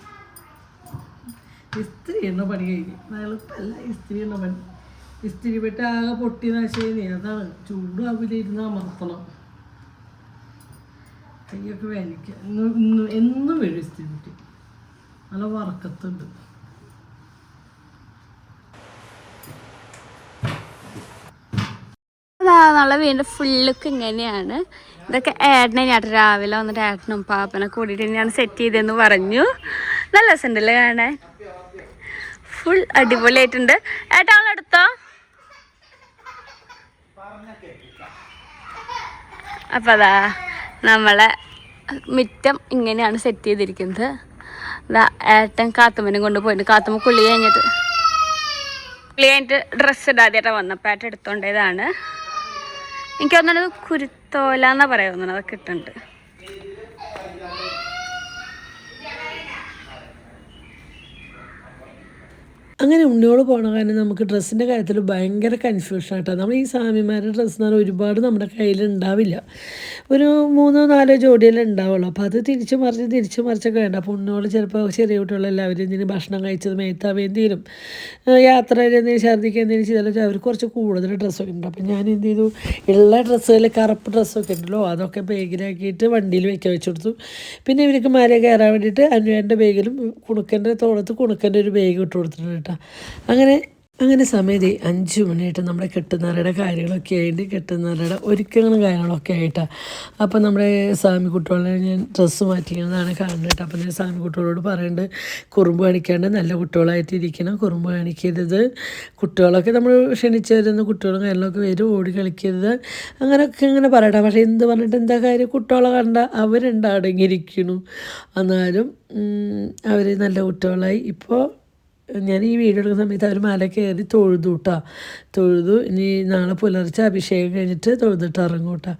ഇസ്തിരി എണ്ണ പണി കഴിഞ്ഞ്. എളുപ്പമല്ല ഇസ്തിരി എണ്ണ പണി. ഇസ്തിരി പെട്ട് ആകെ പൊട്ടി നാശേനെ. അതാണ് ചൂടാവിലിരുന്ന് അമർത്തണം. കൈയൊക്കെ വേനിക്കുക. എന്നും വരും ഇസ്തിരി പെട്ടി. നല്ല വറക്കത്തുണ്ട്. നമ്മളെ വീണ്ടും ഫുള്ളൊക്കെ ഇങ്ങനെയാണ്. ഇതൊക്കെ ഏട്ടനെ ഞാൻ രാവിലെ വന്നിട്ട് ഏട്ടനും പാപ്പനെ കൂടിയിട്ട് ഞാൻ സെറ്റ് ചെയ്തെന്ന് പറഞ്ഞു. നല്ല രസമുണ്ടല്ലേ കാണാൻ. ഫുൾ അടിപൊളിയായിട്ടുണ്ട്. ഏട്ടാളെടുത്തോ. അപ്പം അതാ നമ്മളെ മുറ്റം ഇങ്ങനെയാണ് സെറ്റ് ചെയ്തിരിക്കുന്നത്. അതാ ഏട്ടൻ കാത്തുമ്മനും കൊണ്ട് പോയിട്ട് കാത്തുമ്മ കുളി കഴിഞ്ഞിട്ട് ഡ്രസ്സ് ഇടാതെയായിട്ടാണ് വന്നപ്പോൾ ഏട്ടൻ എടുത്തോണ്ടതാണ്. എനിക്ക് തോന്നുന്നത് കുരുത്തോല എന്നാ പറയാവുന്നത്. അതൊക്കെ ഇട്ടുണ്ട്. അങ്ങനെ ഉണ്ണിയോട് പോകണ കാരണം നമുക്ക് ഡ്രസ്സിൻ്റെ കാര്യത്തിൽ ഭയങ്കര കൺഫ്യൂഷൻ ആട്ടോ. നമ്മൾ ഈ സ്വാമിമാരുടെ ഡ്രസ്സ് എന്ന് പറഞ്ഞാൽ ഒരുപാട് നമ്മുടെ കയ്യിൽ ഉണ്ടാവില്ല. ഒരു 3-4 ജോഡിയെല്ലാം ഉണ്ടാവുള്ളൂ. അപ്പോൾ അത് തിരിച്ച് മറിച്ചൊക്കെ വേണ്ട. അപ്പോൾ ഉണ്ണിയോട് ചിലപ്പോൾ ചെറിയ കുട്ടികളെല്ലാവരും എന്തെങ്കിലും ഭക്ഷണം കഴിച്ചത് മേത്താവ് എന്തെങ്കിലും യാത്രയിൽ എന്തെങ്കിലും ഛർദ്ദിക്കുക എന്തെങ്കിലും ചെയ്താലും അവർക്ക് കുറച്ച് കൂടുതൽ ഡ്രസ്സൊക്കെ ഉണ്ട്. അപ്പോൾ ഞാൻ എന്ത് ചെയ്തു, ഉള്ള ഡ്രസ്സുകളിൽ കറുപ്പ് ഡ്രസ്സൊക്കെ ഉണ്ടല്ലോ അതൊക്കെ ബാഗിലാക്കിയിട്ട് വണ്ടിയിൽ വെച്ച് കൊടുത്തു. പിന്നെ ഇവർക്ക് മല കയറാൻ വേണ്ടിയിട്ട് അനുവേൻ്റെ ബാഗിലും കുണുക്കൻ്റെ തോളത്ത് കുണുക്കൻ്റെ ഒരു ബാഗ് ഇട്ട് കൊടുത്തിട്ടുണ്ട്. അങ്ങനെ സമയത്ത് 5 മണിയായിട്ട് നമ്മുടെ കെട്ടുന്നവരുടെ കാര്യങ്ങളൊക്കെ ആയിട്ട് കെട്ടുന്നവരുടെ ഒരുക്കങ്ങളും കാര്യങ്ങളൊക്കെ ആയിട്ടാണ്. അപ്പോൾ നമ്മുടെ സ്വാമി കുട്ടികളെ ഞാൻ ഡ്രസ്സ് മാറ്റിക്കുന്നതാണ് കാണുന്നത്. അപ്പോൾ ഞാൻ സ്വാമി കുട്ടികളോട് പറയുന്നുണ്ട്, കുറുമ്പ് കാണിക്കാണ്ട് നല്ല കുട്ടികളായിട്ട് ഇരിക്കണം, കുറുമ്പ് കാണിക്കരുത്, കുട്ടികളൊക്കെ നമ്മൾ ക്ഷണിച്ച് വരുന്ന കുട്ടികളും കാര്യങ്ങളൊക്കെ വരും, ഓടി കളിക്കരുത്, അങ്ങനെയൊക്കെ ഇങ്ങനെ പറയട്ടെ. പക്ഷേ എന്ത് പറഞ്ഞിട്ട് എന്താ കാര്യം, കുട്ടികളെ കണ്ട അവരുണ്ട് അടങ്ങിയിരിക്കുന്നു. എന്നാലും അവർ നല്ല കുട്ടികളായി. ഇപ്പോൾ ഞാൻ ഈ വീഡിയോ എടുക്കുന്ന സമയത്ത് അവർ മല കയറി തൊഴുതു. ഇനി നാളെ പുലർച്ചെ അഭിഷേകം കഴിഞ്ഞിട്ട് തൊഴുതിട്ട് ഇറങ്ങും കേട്ടോ.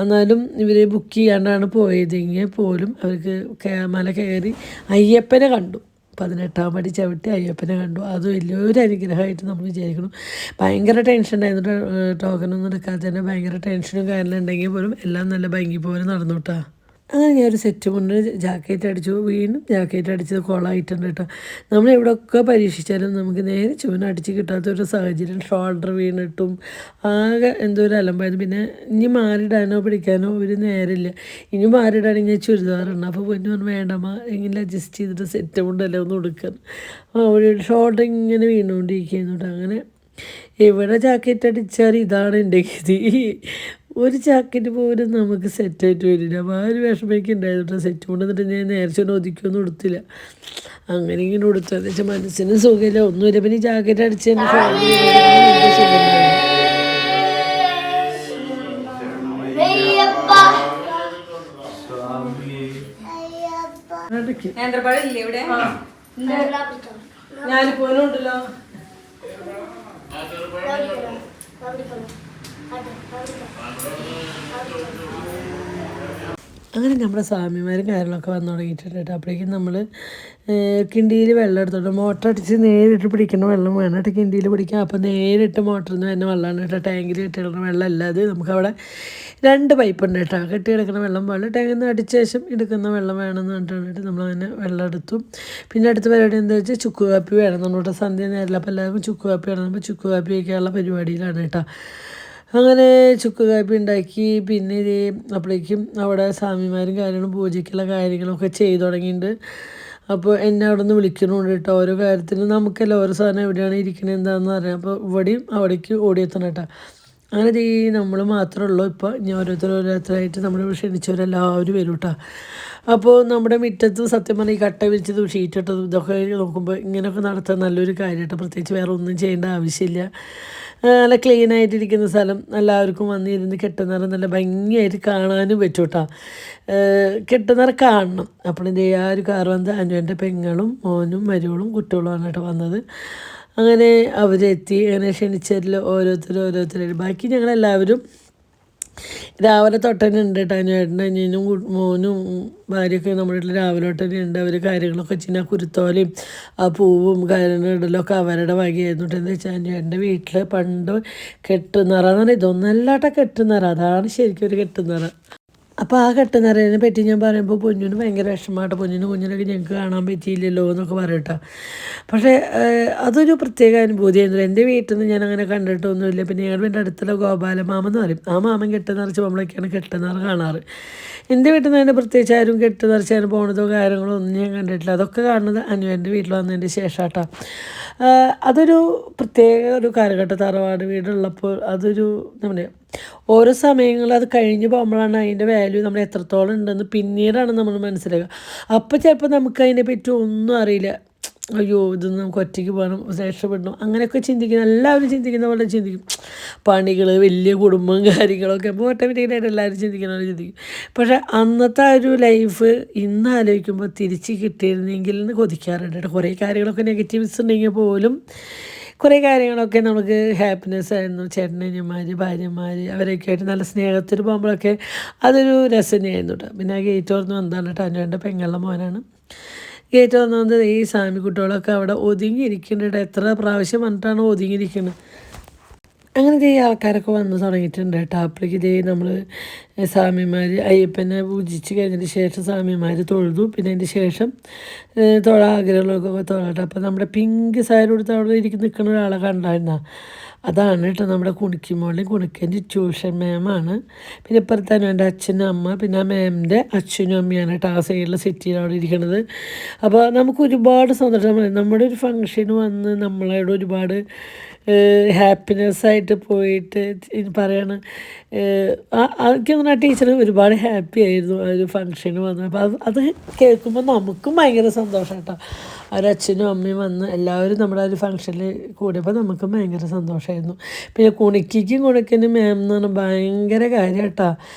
എന്നാലും ഇവർ ബുക്ക് ചെയ്യാണ്ടാണ് പോയതെങ്കിൽ പോലും അവർക്ക് മല കയറി അയ്യപ്പനെ കണ്ടു. 18ാം പടി ചവിട്ടി അയ്യപ്പനെ കണ്ടു. അത് വലിയൊരു അനുഗ്രഹമായിട്ട് നമ്മൾ വിചാരിക്കണം. ഭയങ്കര ടെൻഷൻ ഉണ്ടായിരുന്നു. ടോക്കനൊന്നും എടുക്കാതെ തന്നെ ഭയങ്കര ടെൻഷനും കാര്യങ്ങളും ഉണ്ടെങ്കിൽ പോലും എല്ലാം നല്ല ഭംഗി പോലെ നടന്നു കേട്ടോ. അങ്ങനെ ഞാനൊരു സെറ്റ് മുന്നേ ജാക്കറ്റ് അടിച്ചു. വീണ്ടും ജാക്കറ്റ് അടിച്ചത് കോളായിട്ടുണ്ട് കേട്ടോ. നമ്മളെവിടെയൊക്കെ പരീക്ഷിച്ചാലും നമുക്ക് നേരെ ചുവന അടിച്ച് കിട്ടാത്തൊരു സാഹചര്യം. ഷോൾഡർ വീണിട്ടും ആകെ എന്തോ ഒരു അലമ്പായിരുന്നു. പിന്നെ ഇനി മാറിയിടാനോ പിടിക്കാനോ ഒരു നേരമില്ല. ഇനി മാറിയിടാണെങ്കിൽ ചുരിദാറുണ്ട്. അപ്പോൾ പൊന്നു പറഞ്ഞു വേണ്ടമ്മ എങ്ങനെ അഡ്ജസ്റ്റ് ചെയ്തിട്ട് സെറ്റ് കൊണ്ടല്ലേ ഒന്ന് കൊടുക്കാൻ. ഒരു ഷോൾഡർ ഇങ്ങനെ വീണുകൊണ്ടിരിക്കുന്നു കേട്ടോ. അങ്ങനെ എവിടെ ജാക്കറ്റ് അടിച്ചാൽ ഇതാണ് എൻ്റെ ഗതി. ഒരു ജാക്കറ്റ് പോലും നമുക്ക് സെറ്റായിട്ട് വരില്ല. അപ്പോൾ ആ ഒരു വിഷമയ്ക്ക് ഉണ്ടായിരുന്നു. സെറ്റ് കൊണ്ടുവന്നിട്ട് ഞാൻ നേരത്തെ ഒതുക്കിയൊന്നും കൊടുത്തില്ല. അങ്ങനെ ഇങ്ങനെ കൊടുത്തു. എന്ന് വെച്ചാൽ മനസ്സിന് സുഖമില്ല, ഒന്നുമില്ല. പിന്നെ ഈ ജാക്കറ്റ് അടിച്ച് തന്നെ ഞാനിപ്പോലുണ്ടല്ലോ. അങ്ങനെ നമ്മുടെ സ്വാമിമാരും കാര്യങ്ങളൊക്കെ വന്നു തുടങ്ങിയിട്ടുണ്ട് കേട്ടോ. അപ്പോഴേക്കും നമ്മൾ കിണ്ടിയിൽ വെള്ളം എടുത്തോണ്ട് മോട്ടർ അടിച്ച് നേരിട്ട് പിടിക്കുന്ന വെള്ളം വേണം കേട്ടോ കിണ്ടിയിൽ പിടിക്കാം. അപ്പോൾ നേരിട്ട് മോട്ടറിൽ നിന്ന് തന്നെ വെള്ളമാണ് കേട്ടോ. ടാങ്കിൽ കെട്ടിയെടുക്കുന്ന വെള്ളം അല്ലാതെ നമുക്കവിടെ 2 പൈപ്പ് ഉണ്ട് കേട്ടോ. കെട്ടിയെടുക്കുന്ന വെള്ളം പാടില്ല, ടാങ്കിൽ നിന്ന് അടിച്ച ശേഷം എടുക്കുന്ന വെള്ളം വേണമെന്ന് പറഞ്ഞിട്ട് നമ്മളങ്ങനെ വെള്ളം എടുത്തു. പിന്നെ അടുത്ത പരിപാടി എന്താ വെച്ചാൽ ചുക്ക് കാപ്പി വേണം. നമ്മുടെ സന്ധ്യ നേരില്ല. അപ്പോൾ എല്ലാവർക്കും ചുക്ക് കാപ്പി വേണം. അപ്പോൾ ചുക്ക് കാപ്പി വയ്ക്കാനുള്ള പരിപാടിയിലാണ് കേട്ടോ. അങ്ങനെ ചുക്ക് കാപ്പി ഉണ്ടാക്കി. പിന്നെ അപ്പോഴേക്കും അവിടെ സ്വാമിമാരും കാര്യങ്ങളും പൂജയ്ക്കുള്ള കാര്യങ്ങളൊക്കെ ചെയ്തു തുടങ്ങിയിട്ടുണ്ട്. അപ്പോൾ എന്നെ അവിടെ നിന്ന് വിളിക്കണമുണ്ട് കേട്ടോ. ഓരോ കാര്യത്തിലും നമുക്കല്ല ഓരോ സാധനം എവിടെയാണ് ഇരിക്കണത് എന്താണെന്ന് അറിയാം. അപ്പോൾ ഇവിടെയും അവിടേക്ക് ഓടിയെത്തണം കേട്ടോ. അങ്ങനെ നമ്മൾ മാത്രമേ ഉള്ളൂ. ഇപ്പോൾ ഇനി ഓരോരുത്തരായിട്ട് നമ്മൾ ക്ഷണിച്ചവരെല്ലാവരും വരും കേട്ടോ. അപ്പോൾ നമ്മുടെ മുറ്റത്ത് സത്യം പറഞ്ഞാൽ ഈ കട്ട വിരിച്ചതും ഷീറ്റിട്ടതും ഇതൊക്കെ നോക്കുമ്പോൾ ഇങ്ങനെയൊക്കെ നടത്താൻ നല്ലൊരു കാര്യമായിട്ട്. പ്രത്യേകിച്ച് വേറെ ഒന്നും ചെയ്യേണ്ട ആവശ്യമില്ല. നല്ല ക്ലീനായിട്ടിരിക്കുന്ന സ്ഥലം എല്ലാവർക്കും വന്നിരുന്ന് കെട്ടുന്നറ നല്ല ഭംഗിയായിട്ട് കാണാനും പറ്റും കേട്ടോ. കെട്ടുന്നറ കാണണം. അപ്പോൾ ആ ഒരു കാർ വന്ന് അനുവിൻ്റെ പെങ്ങളും മോനും മരുകളും കുട്ടികളുമാണ് കേട്ടോ വന്നത്. അങ്ങനെ അവരെത്തി. അങ്ങനെ ക്ഷണിച്ചതിൽ ഓരോരുത്തരായിട്ട് ബാക്കി ഞങ്ങളെല്ലാവരും രാവിലെ തൊട്ടന്നെ ഉണ്ട് കേട്ടോ. ചേട്ടനും അനിയനും മോനും ഭാര്യയൊക്കെ നമ്മുടെ വീട്ടിൽ രാവിലെ തൊട്ടന്നെ ഉണ്ട്. അവർ കാര്യങ്ങളൊക്കെ വെച്ചാൽ കുരുത്തോലയും ആ പൂവും കാര്യങ്ങളിടലൊക്കെ അവരുടെ വകയായിരുന്നു കേട്ടോ. എന്താ വെച്ചാൽ ചേട്ടൻ്റെ വീട്ടിൽ പണ്ട് കെട്ടുനിറ എന്ന് പറഞ്ഞാൽ ഇതൊന്നല്ലാട്ട കെട്ടുനിറ, അതാണ് ശരിക്കും ഒരു കെട്ടുനിറ. അപ്പോൾ ആ കെട്ടുനിറയെ പറ്റി ഞാൻ പറയുമ്പോൾ പൊന്നിന് ഭയങ്കര വിഷമമായിട്ട്, കുഞ്ഞിനൊക്കെ ഞങ്ങൾക്ക് കാണാൻ പറ്റിയില്ലല്ലോ എന്നൊക്കെ പറയട്ടോ. പക്ഷേ അതൊരു പ്രത്യേക അനുഭൂതിയായിരുന്നു. എൻ്റെ വീട്ടിൽ നിന്ന് ഞാൻ അങ്ങനെ കണ്ടിട്ടൊന്നുമില്ല. പിന്നെ ഞങ്ങളുടെ വീടിൻ്റെ അടുത്തുള്ള ഗോപാലമാമ എന്ന് പറയും, ആ മാമൻ കെട്ടുനിറച്ച് നമ്മളൊക്കെയാണ് കെട്ടുനിറ കാണാറ്. എൻ്റെ വീട്ടിൽ നിന്ന് തന്നെ പ്രത്യേകിച്ച് ആരും കെട്ടുനിറച്ചാലും പോണതോ കാര്യങ്ങളോ ഒന്നും ഞാൻ കണ്ടിട്ടില്ല. അതൊക്കെ കാണുന്നത് അനുവിൻ്റെ വീട്ടിൽ വന്നതിൻ്റെ ശേഷമാട്ടോ. അതൊരു പ്രത്യേക ഒരു കാലഘട്ട തറവാട് വീടുള്ളപ്പോൾ അതൊരു നമ്മുടെ ഓരോ സമയങ്ങളിൽ അത് കഴിഞ്ഞ് പോകുമ്പോഴാണ് അതിൻ്റെ വാല്യൂ നമ്മൾ എത്രത്തോളം ഉണ്ടെന്ന് പിന്നീടാണ് നമ്മൾ മനസ്സിലാക്കുക. അപ്പോൾ ചിലപ്പോൾ നമുക്ക് അതിനെ പറ്റി ഒന്നും അറിയില്ല. അയ്യോ ഇതൊന്നും നമുക്ക് ഒറ്റയ്ക്ക് പോകണം, രക്ഷപ്പെടണം, അങ്ങനെയൊക്കെ ചിന്തിക്കുന്ന എല്ലാവരും ചിന്തിക്കുന്ന പോലെ ചിന്തിക്കും. പണികൾ, വലിയ കുടുംബം, കാര്യങ്ങളൊക്കെ അപ്പോൾ ഓട്ടോമാറ്റിക്കലായിട്ട് എല്ലാവരും ചിന്തിക്കുന്ന പോലെ ചിന്തിക്കും. പക്ഷേ അന്നത്തെ ആ ഒരു ലൈഫ് ഇന്ന് ആലോചിക്കുമ്പോൾ തിരിച്ച് കിട്ടിയിരുന്നെങ്കിൽ എന്ന് കൊതിക്കാറുണ്ട്. കുറേ കാര്യങ്ങളൊക്കെ നെഗറ്റീവ്സ് ഉണ്ടെങ്കിൽ പോലും കുറേ കാര്യങ്ങളൊക്കെ നമുക്ക് ഹാപ്പിനെസ് ആയിരുന്നു. ചേട്ടനനിയന്മാർ, ഭാര്യമാർ അവരൊക്കെ ആയിട്ട് നല്ല സ്നേഹത്തിൽ പോകുമ്പോഴൊക്കെ അതൊരു രസം തന്നെയായിരുന്നു കേട്ടോ. പിന്നെ ആ ഗേറ്റ് തുറന്ന് വന്നതാണ് കേട്ടോ. അനുവേണ്ട പെങ്ങളുടെ മോനാണ് ഗേറ്റ് തുറന്ന് വന്നത്. ഈ സാമി കുട്ടികളൊക്കെ അവിടെ ഒതുങ്ങിയിരിക്കുന്നുണ്ട്. എത്ര പ്രാവശ്യം വന്നിട്ടാണ് ഒതുങ്ങിയിരിക്കുന്നത്. അങ്ങനെ ഈ ആൾക്കാരൊക്കെ വന്ന് തുടങ്ങിയിട്ടുണ്ട് കേട്ടോ. അപ്പോഴേക്ക് നമ്മൾ സ്വാമിമാർ അയ്യപ്പനെ പൂജിച്ച് കഴിഞ്ഞതിന് ശേഷം സ്വാമിമാർ തൊഴുതു. പിന്നെ അതിൻ്റെ ശേഷം ആഗ്രഹങ്ങളൊക്കെ തൊഴട്ടെ. അപ്പോൾ നമ്മുടെ പിങ്ക് സാരി കൊടുത്ത് അവിടെ നിൽക്കുന്ന ഒരാളെ കണ്ടായിരുന്ന അതാണ് കേട്ടോ നമ്മുടെ കുണിക്കുമോളെയും കുണിക്കൻ്റെ ട്യൂഷൻ മാമാണ്. പിന്നെ ഇപ്പുറത്താണ് എൻ്റെ അച്ഛനും അമ്മ, പിന്നെ ആ മാമിൻ്റെ അച്ഛനും അമ്മയാണ് കേട്ടോ ആ സൈഡിൽ സെറ്റിയിൽ അവിടെ ഇരിക്കുന്നത്. അപ്പോൾ നമുക്ക് ഒരുപാട് സന്തോഷം. നമ്മുടെ ഒരു ഫങ്ഷന് വന്ന് നമ്മളോട് ഒരുപാട് ഹാപ്പിനെസ്സായിട്ട് പോയിട്ട് പറയാണ്. എനിക്കൊന്നും ആ ടീച്ചർ ഒരുപാട് ഹാപ്പി ആയിരുന്നു ആ ഒരു ഫങ്ഷന് വന്നത്. അപ്പോൾ അത് കേൾക്കുമ്പോൾ നമുക്കും ഭയങ്കര സന്തോഷം കേട്ടോ. അവരച്ഛനും അമ്മയും വന്ന് എല്ലാവരും നമ്മുടെ ഒരു ഫങ്ഷനിൽ കൂടിയപ്പോൾ നമുക്കും ഭയങ്കര സന്തോഷമായിരുന്നു. പിന്നെ കുണിക്കനും മാം എന്ന് പറഞ്ഞാൽ ഭയങ്കര കാര്യം കേട്ടോ.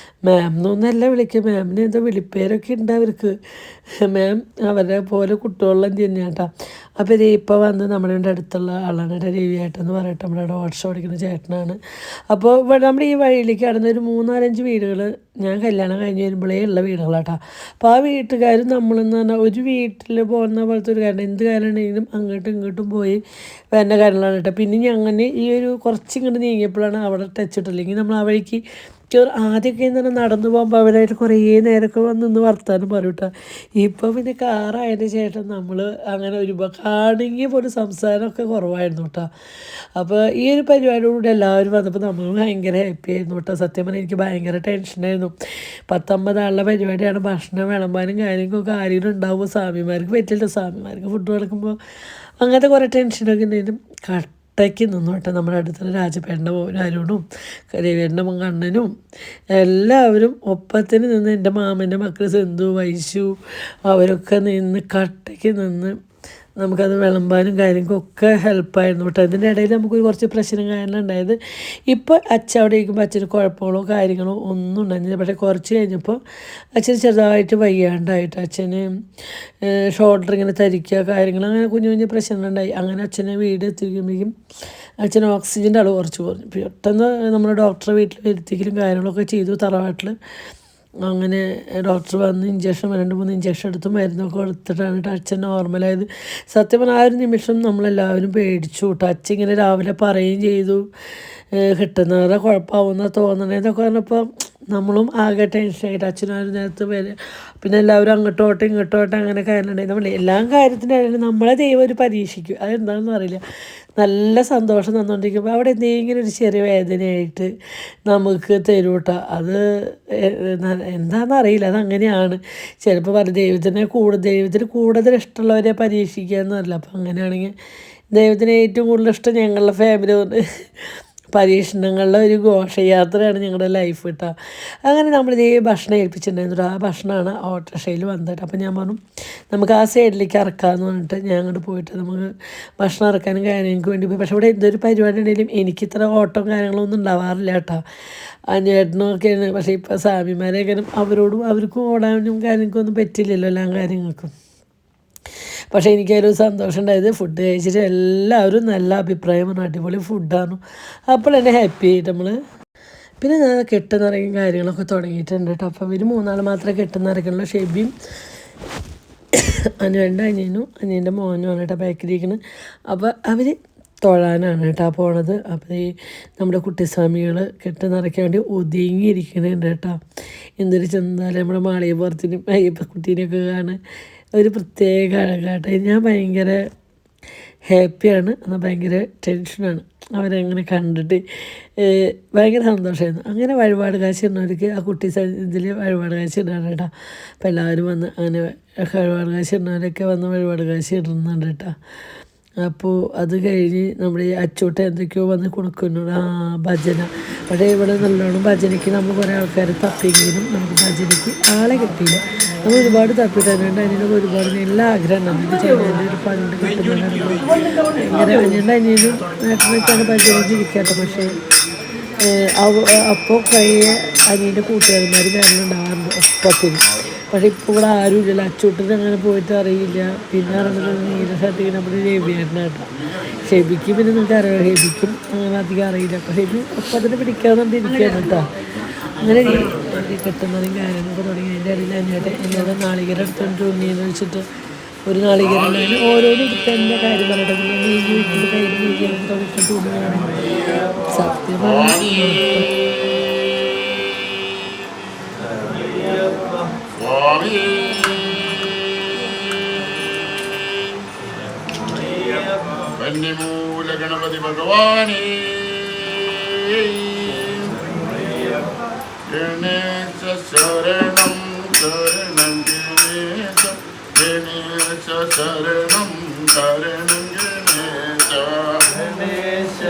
മാം എന്നൊന്നല്ല വിളിക്കുക, മാമിന് എന്തോ വിളിപ്പേരൊക്കെ ഉണ്ട് അവർക്ക്. മാം അവരെ പോലെ കുട്ടികളെല്ലാം തന്നെയാണ് കേട്ടോ. അപ്പോൾ ഇത് ഇപ്പോൾ വന്ന് നമ്മുടെ അടുത്തുള്ള ആളാണ് കേട്ടോ, രവിയായിട്ടെന്ന് പറയട്ടെ, നമ്മുടെ അവിടെ ഓട്ടോ ഓടിക്കുന്ന ചേട്ടനാണ്. അപ്പോൾ ഇവിടെ നമ്മുടെ ഈ വഴിയിലേക്ക് കടന്ന ഒരു 3-4-5 വീടുകൾ ഞാൻ കല്യാണം കഴിഞ്ഞ് വരുമ്പോഴേ ഉള്ള വീടുകളാട്ടോ. അപ്പോൾ ആ വീട്ടുകാരും നമ്മളെന്ന് പറഞ്ഞാൽ ഒരു വീട്ടിൽ പോകുന്ന പോലത്തെ ഒരു കാര്യം, എന്ത് കാര്യം ഉണ്ടെങ്കിലും അങ്ങോട്ടും ഇങ്ങോട്ടും പോയി വരുന്ന കാര്യങ്ങളാണ് കേട്ടോ. പിന്നെ അങ്ങനെ ഈ ഒരു കുറച്ചിങ്ങോട്ട് നീങ്ങിയപ്പോഴാണ് അവിടെ ടച്ച് ഇട്ടില്ലെങ്കിൽ നമ്മൾ ആ വഴിക്ക് ആദ്യമൊക്കെ എന്ന് പറഞ്ഞാൽ നടന്നു പോകുമ്പോൾ അവരായിട്ട് കുറേ നേരമൊക്കെ വന്ന് വർത്താനം പറയും കേട്ടോ. ഇപ്പോൾ പിന്നെ കാറായതിന് ശേഷം നമ്മൾ അങ്ങനെ ഒരുപാട് കാണെങ്കിൽ പോലും സംസാരമൊക്കെ കുറവായിരുന്നു കേട്ടോ. അപ്പോൾ ഈ ഒരു പരിപാടിയോടുകൂടി എല്ലാവരും വന്നപ്പോൾ നമ്മൾ ഭയങ്കര ഹാപ്പി ആയിരുന്നു കേട്ടോ. സത്യം പറഞ്ഞാൽ എനിക്ക് ഭയങ്കര ടെൻഷനായിരുന്നു. 19 ആളുടെ പരിപാടിയാണ്, ഭക്ഷണം വിളമ്പാനും കാര്യങ്ങളൊക്കെ ആരെങ്കിലും ഉണ്ടാവുമ്പോൾ സ്വാമിമാർക്ക് പറ്റില്ല. സ്വാമിമാർക്ക് ഫുഡ് കൊടുക്കുമ്പോൾ അങ്ങനത്തെ കുറേ ടെൻഷനൊക്കെ ഉണ്ടായിരുന്നു. ഒറ്റയ്ക്ക് നിന്നു കേട്ടോ. നമ്മുടെ അടുത്തുള്ള രാജപ്പേട്ടൻ്റെ അരുണും രവിയേട്ടൻ്റെ കണ്ണനും എല്ലാവരും ഒപ്പത്തിന് നിന്ന്, എൻ്റെ മാമൻ്റെ മക്കൾ സിന്ധു, വൈശു അവരൊക്കെ നിന്ന് കട്ടയ്ക്ക് നിന്ന് നമുക്കത് വിളമ്പാനും കാര്യങ്ങൾക്കൊക്കെ ഹെൽപ്പായിരുന്നു കേട്ടോ. ഇതിൻ്റെ ഇടയിൽ നമുക്ക് കുറച്ച് പ്രശ്നം കാര്യങ്ങളും ഉണ്ടായത്. ഇപ്പോൾ അച്ഛൻ അവിടെ ഇരിക്കുമ്പോൾ അച്ഛന് കുഴപ്പങ്ങളോ കാര്യങ്ങളോ ഒന്നും ഉണ്ടായിരുന്നില്ല. പക്ഷേ കുറച്ച് കഴിഞ്ഞപ്പോൾ അച്ഛന് ചെറുതായിട്ട് വയ്യാണ്ടായിട്ട് അച്ഛന് ഷോൾഡർ ഇങ്ങനെ തരിക്കുക കാര്യങ്ങൾ, അങ്ങനെ കുഞ്ഞു കുഞ്ഞു പ്രശ്നങ്ങളുണ്ടായി. അങ്ങനെ അച്ഛനെ വീട് എത്തിക്കുമ്പോഴേക്കും അച്ഛന് ഓക്സിജൻ്റെ അളവ് കുറച്ച് കുറഞ്ഞു. പെട്ടെന്ന് നമ്മൾ ഡോക്ടറെ വീട്ടിൽ വരുത്തിക്കലും കാര്യങ്ങളൊക്കെ ചെയ്തു തറവാട്ടിൽ. അങ്ങനെ ഡോക്ടർ വന്ന് ഇഞ്ചക്ഷൻ 2-3 ഇഞ്ചക്ഷൻ എടുത്ത് മരുന്നൊക്കെ കൊടുത്തിട്ടാണ് അച്ഛൻ നോർമലായത്. സത്യം പറഞ്ഞാൽ ആ ഒരു നിമിഷം നമ്മളെല്ലാവരും പേടിച്ചു കേട്ടോ. അച്ഛൻ ഇങ്ങനെ രാവിലെ പറയുകയും ചെയ്തു കിട്ടുന്നവരെ കുഴപ്പമാവുന്ന തോന്നണേന്നൊക്കെ പറഞ്ഞപ്പോൾ നമ്മളും ആകെ ടെൻഷനായിട്ട് അച്ഛനും ആ ഒരു നേരത്ത് വരെ. പിന്നെ എല്ലാവരും അങ്ങോട്ടോട്ടെ ഇങ്ങോട്ടോട്ടെ അങ്ങനെ കാര്യങ്ങളുണ്ടായി. നമ്മൾ എല്ലാ കാര്യത്തിൻ്റെ ഇടയിൽ നമ്മളെ ദൈവം ഒരു പരീക്ഷിക്കും, അതെന്താണെന്ന് അറിയില്ല. നല്ല സന്തോഷം തന്നുകൊണ്ടിരിക്കുമ്പോൾ അവിടെ എന്തെങ്കിലും ഒരു ചെറിയ വേദനയായിട്ട് നമുക്ക് തരും കേട്ടോ. അത് എന്താണെന്നറിയില്ല, അതങ്ങനെയാണ്. ചിലപ്പോൾ പറയും ദൈവത്തിന് കൂടുതൽ ഇഷ്ടമുള്ളവരെ പരീക്ഷിക്കുക എന്നറിയില്ല. അപ്പോൾ അങ്ങനെയാണെങ്കിൽ ദൈവത്തിന് ഏറ്റവും കൂടുതൽ ഇഷ്ടം ഞങ്ങളുടെ ഫാമിലി കൊണ്ട് പരീക്ഷണങ്ങളുടെ ഒരു ഘോഷയാത്രയാണ് ഞങ്ങളുടെ ലൈഫ് കേട്ടോ. അങ്ങനെ നമ്മളിതേ ഭക്ഷണം ഏൽപ്പിച്ചിട്ടുണ്ടായിരുന്നു. ആ ഭക്ഷണമാണ് ഓട്ടോറിക്ഷയിൽ വന്നിട്ട്. അപ്പോൾ ഞാൻ പറഞ്ഞു നമുക്ക് ആ സൈഡിലേക്ക് ഇറക്കാമെന്ന് പറഞ്ഞിട്ട് ഞാൻ അങ്ങോട്ട് പോയിട്ട് നമുക്ക് ഭക്ഷണം ഇറക്കാനും കാര്യങ്ങൾക്ക് വേണ്ടി പോയി. പക്ഷേ ഇവിടെ എന്തൊരു പരിപാടി ഉണ്ടെങ്കിലും എനിക്കിത്ര ഓട്ടവും കാര്യങ്ങളൊന്നും ഉണ്ടാവാറില്ല കേട്ടോ. ചേട്ടനൊക്കെയാണ്. പക്ഷേ ഇപ്പോൾ സ്വാമിമാരെങ്ങനെ അവർക്കും ഓടാനും കാര്യങ്ങൾക്കും ഒന്നും പറ്റില്ലല്ലോ എല്ലാ കാര്യങ്ങൾക്കും. പക്ഷേ എനിക്കൊരു സന്തോഷം ഉണ്ടായത് ഫുഡ് കഴിച്ചിട്ട് എല്ലാവരും നല്ല അഭിപ്രായമാണ്, അടിപൊളി ഫുഡാണ്. അപ്പോൾ എന്നെ ഹാപ്പി ആയിട്ട് നമ്മൾ പിന്നെ ഞാൻ കെട്ടുനിറയും കാര്യങ്ങളൊക്കെ തുടങ്ങിയിട്ടുണ്ട് കേട്ടോ. അപ്പം ഇവർ 3 മാത്രമേ കെട്ടുനിറയ്ക്കുള്ളൂ. ഷെബിയും രണ്ട് അനിയൻ്റെ മോനുമാണ് കേട്ടോ ബാക്കിലിരിക്കുന്നത്. അപ്പോൾ അവർ തൊഴാനാണ് കേട്ടോ പോണത്. അപ്പോൾ ഈ നമ്മുടെ കുട്ടിസ്വാമികൾ കെട്ട് നിറയ്ക്കാൻ വേണ്ടി ഒതുങ്ങിയിരിക്കുന്നുണ്ട് കേട്ടോ. എന്തൊരു ചെന്നാലും നമ്മുടെ മാളികപ്പുറത്തിനും അയ്യപ്പക്കുട്ടീനെയൊക്കെ കാണാൻ ഒരു പ്രത്യേക അഴകാട്ടോ. ഞാൻ ഭയങ്കര ഹാപ്പിയാണ്, എന്നാൽ ഭയങ്കര ടെൻഷനാണ്. അവരങ്ങനെ കണ്ടിട്ട് ഭയങ്കര സന്തോഷമായിരുന്നു. അങ്ങനെ വഴിപാട് കാശ് ഇടുന്നവർക്ക് ആ കുട്ടി ഇതിൽ വഴിപാട് കാശ് ഇടാണ് കേട്ടോ. അപ്പോൾ എല്ലാവരും വന്ന് അങ്ങനെ വഴിപാട് കാശ് ഇടുന്നവരൊക്കെ വന്ന് വഴിപാട് കാശ് ഇടുന്നുണ്ട് കേട്ടോ. അപ്പോൾ അത് കഴിഞ്ഞ് നമ്മുടെ ഈ അച്ചോട്ട എന്തൊക്കെയോ വന്ന് കൊടുക്കുന്നു ഭജന. പക്ഷേ ഇവിടെ നല്ലോണം ഭജനയ്ക്ക് നമ്മൾ കുറേ ആൾക്കാർ തപ്പിയെങ്കിലും നമുക്ക് ഭജനയ്ക്ക് ആളെ കിട്ടിയില്ല. നമ്മൾ ഒരുപാട് തപ്പിയിട്ടുണ്ട്. അതിനൊക്കെ ഒരുപാട് നല്ല ആഗ്രഹം നമുക്ക് ചെയ്യുന്നതിൻ്റെ ഒരു പണ്ട് കിട്ടുന്നുണ്ടായിരുന്നു. ഇങ്ങനെ അനിയനും നേട്ടനൊക്കെയാണ് ഭജനയ്ക്ക് ഇരിക്കട്ടെ. പക്ഷേ അപ്പോൾ കുറേ അനിയൻ്റെ കൂട്ടുകാരന്മാർ വരണുണ്ടാകാറുണ്ട് ഒപ്പത്തിന്. പക്ഷേ ഇപ്പോൾ ഇവിടെ ആരും ഇല്ലല്ലോ. അച്ചൂട്ടിന് അങ്ങനെ പോയിട്ട് അറിയില്ല. പിന്നെ അറിയുന്നത് നീല ഷർട്ടിക്ക് നമ്മുടെ രവിയായിരുന്നു കേട്ടോ. ഷെബിക്ക് പിന്നെ നിങ്ങൾക്ക് അറിയാം, ഷെബിക്കും അങ്ങനെ അധികം അറിയില്ല. അപ്പോൾ ഷെബി ഒപ്പത്തിന് പിടിക്കാന്നുകൊണ്ട് ഇരിക്കുകയാണ് കേട്ടോ. അങ്ങനെ കെട്ടുന്നതും കാര്യങ്ങളൊക്കെ തുടങ്ങി. അതിൻ്റെ ഇടയിൽ എന്നോട് നാളികേരം എടുത്തുകൊണ്ട് ഉണ്ണിയെന്ന് വെച്ചിട്ട് ഒരു നാളികേരം ഉണ്ടായിരുന്നു. ഓരോന്നും എടുത്ത് എൻ്റെ കാര്യം പറയട്ടെ. പിന്നെ നീങ്ങി വെച്ചിട്ട് കയ്യിൽ നീക്കി തുടങ്ങിയിട്ട് ഉണ്ണിയാണ് സത്യം വന്യമൂല ഗണപതി ഭഗവാനേ ഗണേശ ശരണം ശരണം ഗണേശ ഗണേശ ശരണം ശരണം ഗണേശ ഗണേശ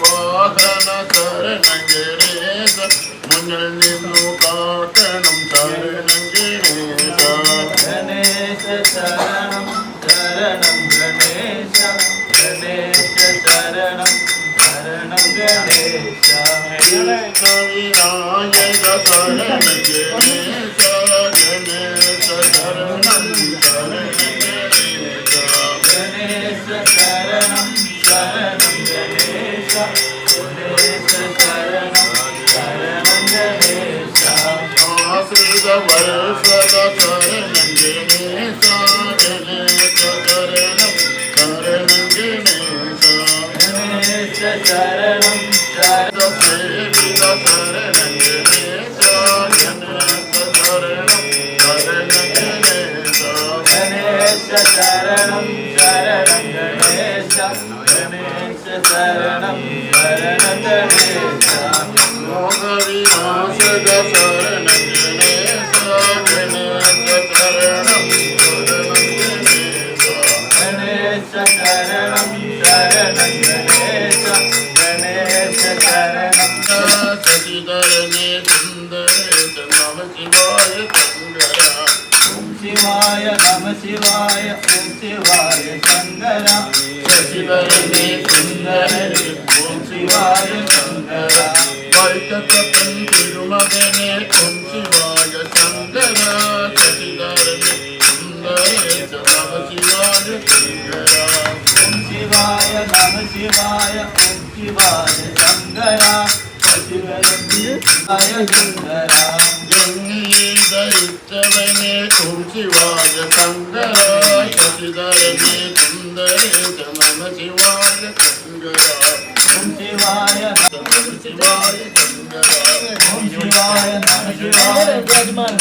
വാഹന ശരണം ഗണേശ മുന്നിൽ നിന്നു കാക്കണം ശരണം ഗണേശ ഗണേശ ശരണം ശരണം ഗണേശ ഗണേശ ശരണം ശരണം ഗണേശ വിനായക ശരണം ഗണേശ ഗണേശ ശരണം ശരണം ഗണേശ ഗണേശ ശരണം ശരണം ഗണേശ ഗണേശ ശരണം ശരണം ഗണേശ ആശ്രിത വർഷദ ശരണം ഗണേശ ഗണേശ ശരണം ശരണം ഗണേശ ഗണേശ ശരണം ശരണം സേവിത ശരണം ഗണേശ ഗണേശ ശരണം ശരണം ഗണേശ ഗണേശ ശരണം ശരണം ഗണേശ ഗണേശ ശരണം ശരണം ഗണേശ മോഹവിനാശക ശരണം ഗണേശ ഗണേശ ശരണം ശരണം ഗണേശ ഗണേശ ശരണം ശരണം ഗണേശ ഗണേശ ശരണം ശശിധരനേ സുന്ദരേശ നമ ശിവായ ശങ്കര ഓം ശിവായ നമ ശിവായ ഓം ശിവായ ശങ്കര ശശിധരനേ സുന്ദരനേ ഓം ശിവായ ശങ്കര വൈക്കത്തപ്പൻ തിരുമകനേ ഓം ശിവായ ശങ്കര ശശിധരനേ സുന്ദരേശ നമ ശിവായ ശങ്കര ഓം ശിവായ നമ ശിവായ ഓം ശിവായ ശങ്കര ശശിധരനേ ശങ്കര ഗംഗീ ഉച്ചവനെ ഓം ശിവായ ശങ്കരായ ശശിധരനെ സുന്ദരേശ നമ ശിവായ ശങ്കര ഓം ശിവായ നമ ശിവായ ശങ്കര ഓം ശിവായ നമ ശിവായ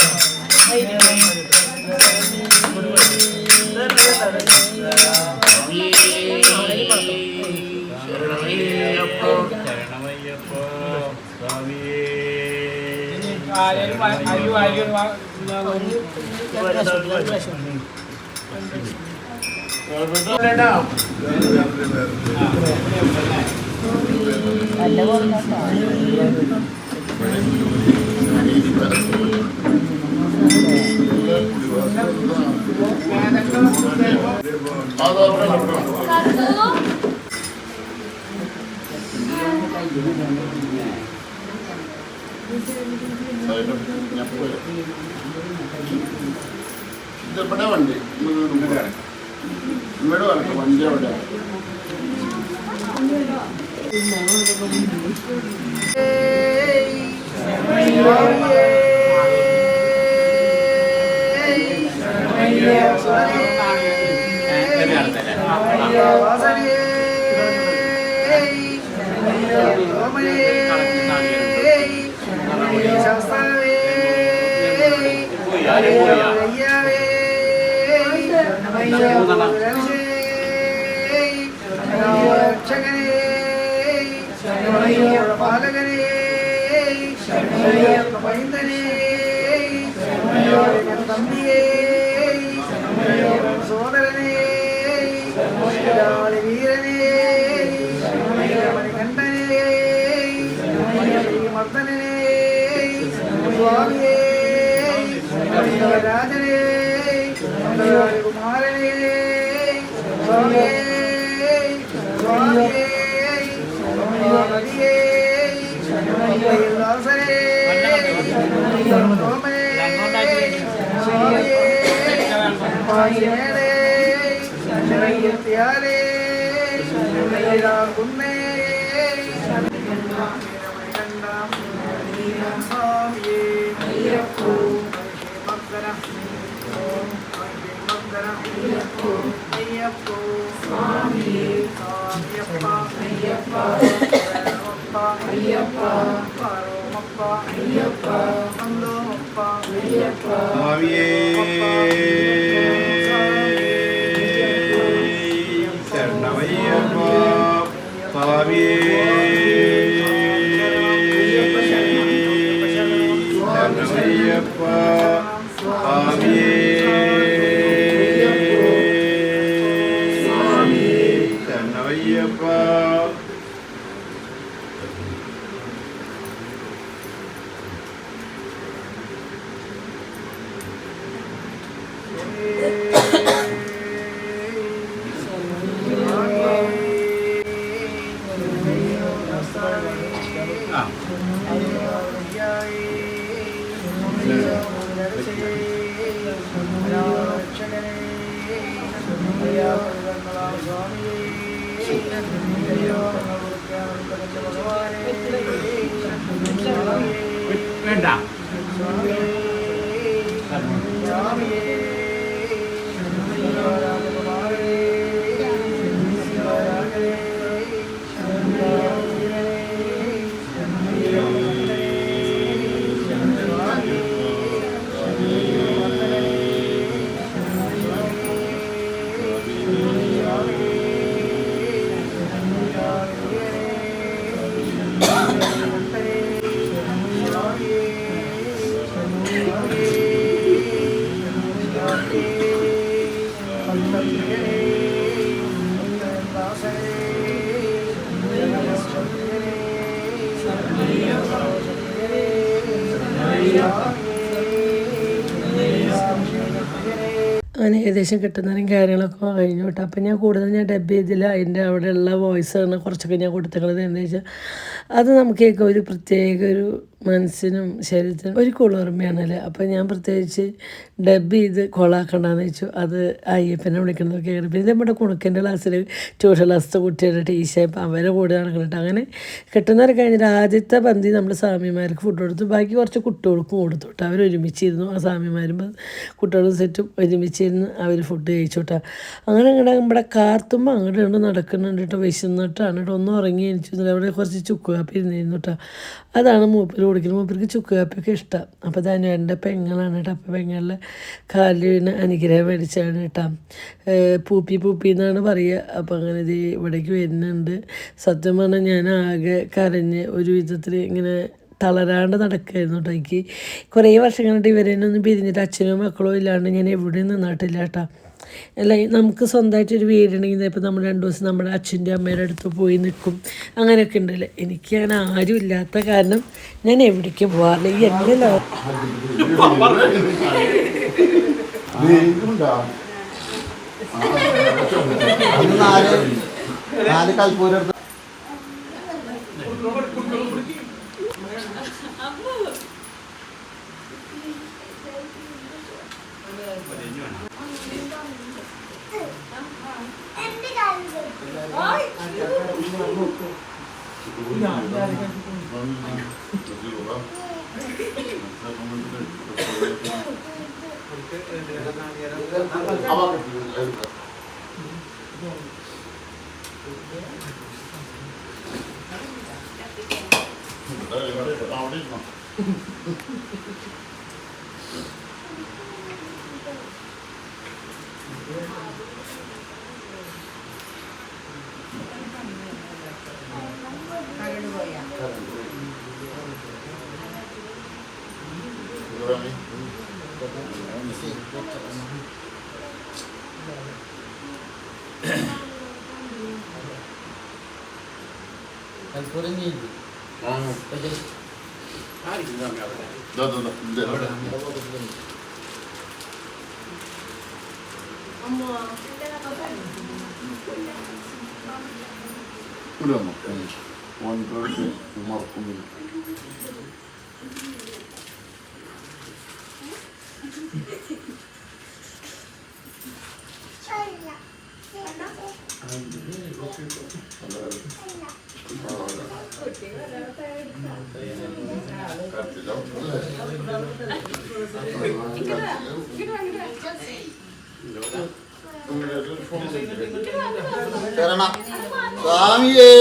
ഇതെവിടെ വണ്ടി ഇവിടെ വരട്ടെ വണ്ടി എവിടെ സോദരനെ വീരനെ കണ്ഠനെ മർദ്ദനെ സ്വാമിയെ രാജനെ കുമാരനെ സ്വാമിയെ സ്വാമിയെ ദാസനെ വേണ്ട അങ്ങനെ ഏകദേശം കിട്ടുന്നതിനും കാര്യങ്ങളൊക്കെ കഴിഞ്ഞു കേട്ടോ. അപ്പം ഞാൻ കൂടുതൽ ഡബ് ചെയ്തില്ല. അതിൻ്റെ അവിടെയുള്ള വോയിസാണ് കുറച്ചൊക്കെ ഞാൻ കൊടുത്തേക്കുന്നത്. എന്താ വെച്ചാൽ അത് നമുക്ക് ഒരു പ്രത്യേക ഒരു മനസ്സിനും ശരീരത്തിനും ഒരു കുളിർമയാണല്ലേ. അപ്പോൾ ഞാൻ പ്രത്യേകിച്ച് ഡബ് ചെയ്ത് കൊളാക്കണ്ടെന്ന് വെച്ചു. അത് അയ്യപ്പനെ വിളിക്കുന്നതൊക്കെ കേട്ടു. പിന്നെ നമ്മുടെ കുണുക്കൻ്റെ ക്ലാസ്സിൽ ട്യൂഷൻ ക്ലാസ്സിലെ കുട്ടികളുടെ ടീച്ചർ അവരെ കൂടെ നടക്കുന്നുണ്ട്. അങ്ങനെ കിട്ടുന്നവരെ കഴിഞ്ഞിട്ട് ആദ്യത്തെ പന്തി നമ്മൾ സ്വാമിമാർക്ക് ഫുഡ് കൊടുത്തു. ബാക്കി കുറച്ച് കുട്ടികൾക്കും കൊടുത്തു കേട്ടോ. അവരൊരുമിച്ചിരുന്നു. ആ സ്വാമിമാരും കുട്ടികളും സെറ്റും ഒരുമിച്ചിരുന്ന് അവർ ഫുഡ് കഴിച്ചു കേട്ടോ. അങ്ങനെ ഇങ്ങനെ നമ്മുടെ കാർത്തുമ്പോൾ അങ്ങോട്ട് കൊണ്ട് നടക്കുന്നുണ്ട് കേട്ടോ. വിശന്നിട്ടാണ് കേട്ടോ. ഒന്നും ഉറങ്ങി എനിച്ചിരുന്നില്ല. അവിടെ കുറച്ച് ചുക്ക് കാപ്പി ഇരുന്നിരുന്നു കേട്ടോ. അതാണ് മൂപ്പര് കുടിക്കുന്നത്. മൂപ്പർക്ക് ചുക്ക് കാപ്പിയൊക്കെ ഇഷ്ടം. അപ്പോൾ ധനുവേൻ്റെ പെങ്ങളാണ് കേട്ടോ. അപ്പോൾ പെങ്ങളുടെ കാലിൽ വീണ് അനുഗ്രഹം മേടിച്ചാണ് കേട്ടോ. പൂപ്പി എന്നാണ് പറയുക. അപ്പോൾ അങ്ങനെ ഇത് ഇവിടേക്ക് വരുന്നുണ്ട്. സത്യം പറഞ്ഞാൽ ഞാൻ ആകെ കരഞ്ഞ് ഒരു വിധത്തിൽ ഇങ്ങനെ തളരാണ്ട് നടക്കുമായിരുന്നു കേട്ടോ. എനിക്ക് കുറേ വർഷങ്ങളായിട്ട് ഇവരെന്നൊന്നും പിരിഞ്ഞിട്ട് അച്ഛനോ മക്കളോ ഇല്ലാണ്ട് ഞാൻ എവിടെയും നിന്നിട്ടില്ല കേട്ടോ. അല്ല, നമുക്ക് സ്വന്തമായിട്ടൊരു വീടുണ്ടെങ്കിൽ ഇപ്പോൾ നമ്മൾ 2 ദിവസം നമ്മുടെ അച്ഛൻ്റെ അമ്മയുടെ അടുത്ത് പോയി നിൽക്കും. അങ്ങനെയൊക്കെ ഉണ്ടല്ലേ. എനിക്ക് അങ്ങനെ ആരും ഇല്ലാത്ത കാരണം ഞാൻ എവിടേക്ക് പോകാറില്ല. ഈ എങ്ങനെ ശരണം സ്വാമിയേ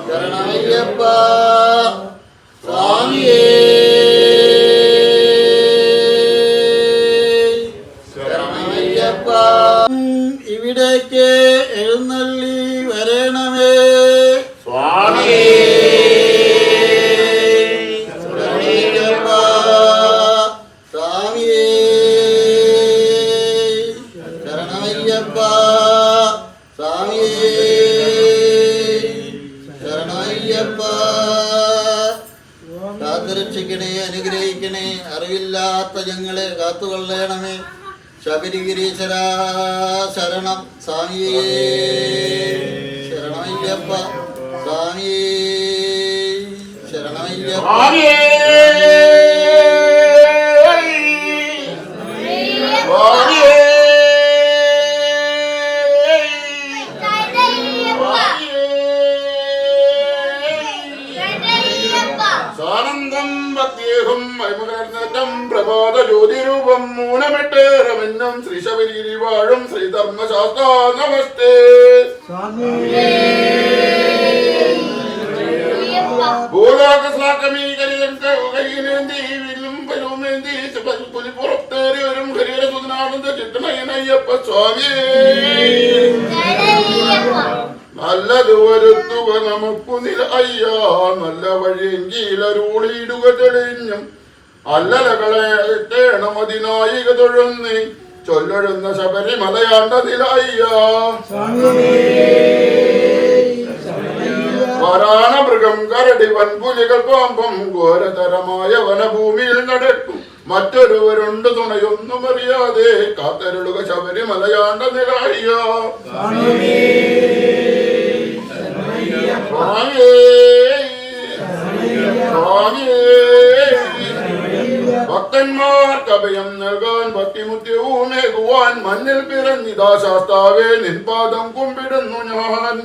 ശരണമയ്യപ്പ സ്വാമിയേ ശരണമയ്യപ്പ. ഇവിടേക്ക് എഴുന്നള്ളി വരണമേ സ്വാമിയേ ശരണമയ്യപ്പ സ്വാമിയേ ശരണമയ്യപ്പ സ്വാമിയേ ശരണമയ്യപ്പ. കാത്തുരക്ഷിക്കണേ, അനുഗ്രഹിക്കണേ, അറിവില്ലാത്ത ഞങ്ങളെ കാത്തുകൊള്ളണമേ. ശബരിഗിരീശ്വര ശരണം സ്വാമിയേ ശരണമയ്യപ്പ സ്വാമിയേ ശരണമയ്യപ്പ. സാനന്ദം പ്രത്യേകം വൈമുഖം പ്രബോധ ജ്യോതിരൂപം മൂലമെട്ടേറമെന്നും ശ്രീശബരിഗിരി വാഴും ശ്രീധർമ്മശാസ്ത്ര നമസ്തേ. ഭൂലോകസ്ലാക്കമീകരിലും ഹരിഹരസുനാനന്ദ ചിത്തനയനയ്യപ്പ സ്വാമിയേ. നല്ലത് വരുത്തുക നമുക്കു നില അയ്യ, നല്ല വഴിയെങ്കിലൂളിയിടുക തെളിഞ്ഞും അല്ലലകളെ തേണമതിനായിക തൊഴുന്നി ചൊല്ലൊഴുന്ന ശബരിമലയാണ്ട നില അയ്യ. വരാണ മൃഗം കരടി വൻപുലികൾ പാമ്പം ഘോരതരമായ വനഭൂമിയിൽ നടക്കും മറ്റൊരുവരുണ്ട് തുണയൊന്നും അറിയാതെ കാത്തരുളുക ശബരിമലയാണ്ട നില അയ്യ. ഭക്തന്മാർക്ക് അഭയം നൽകാൻ ഭക്തിമുദ്യവുമേകുവാൻ മണ്ണിൽ പിറന്നിതാ ശാസ്താവേ നിൻപാദം കുമ്പിടുന്നു ഞാൻ.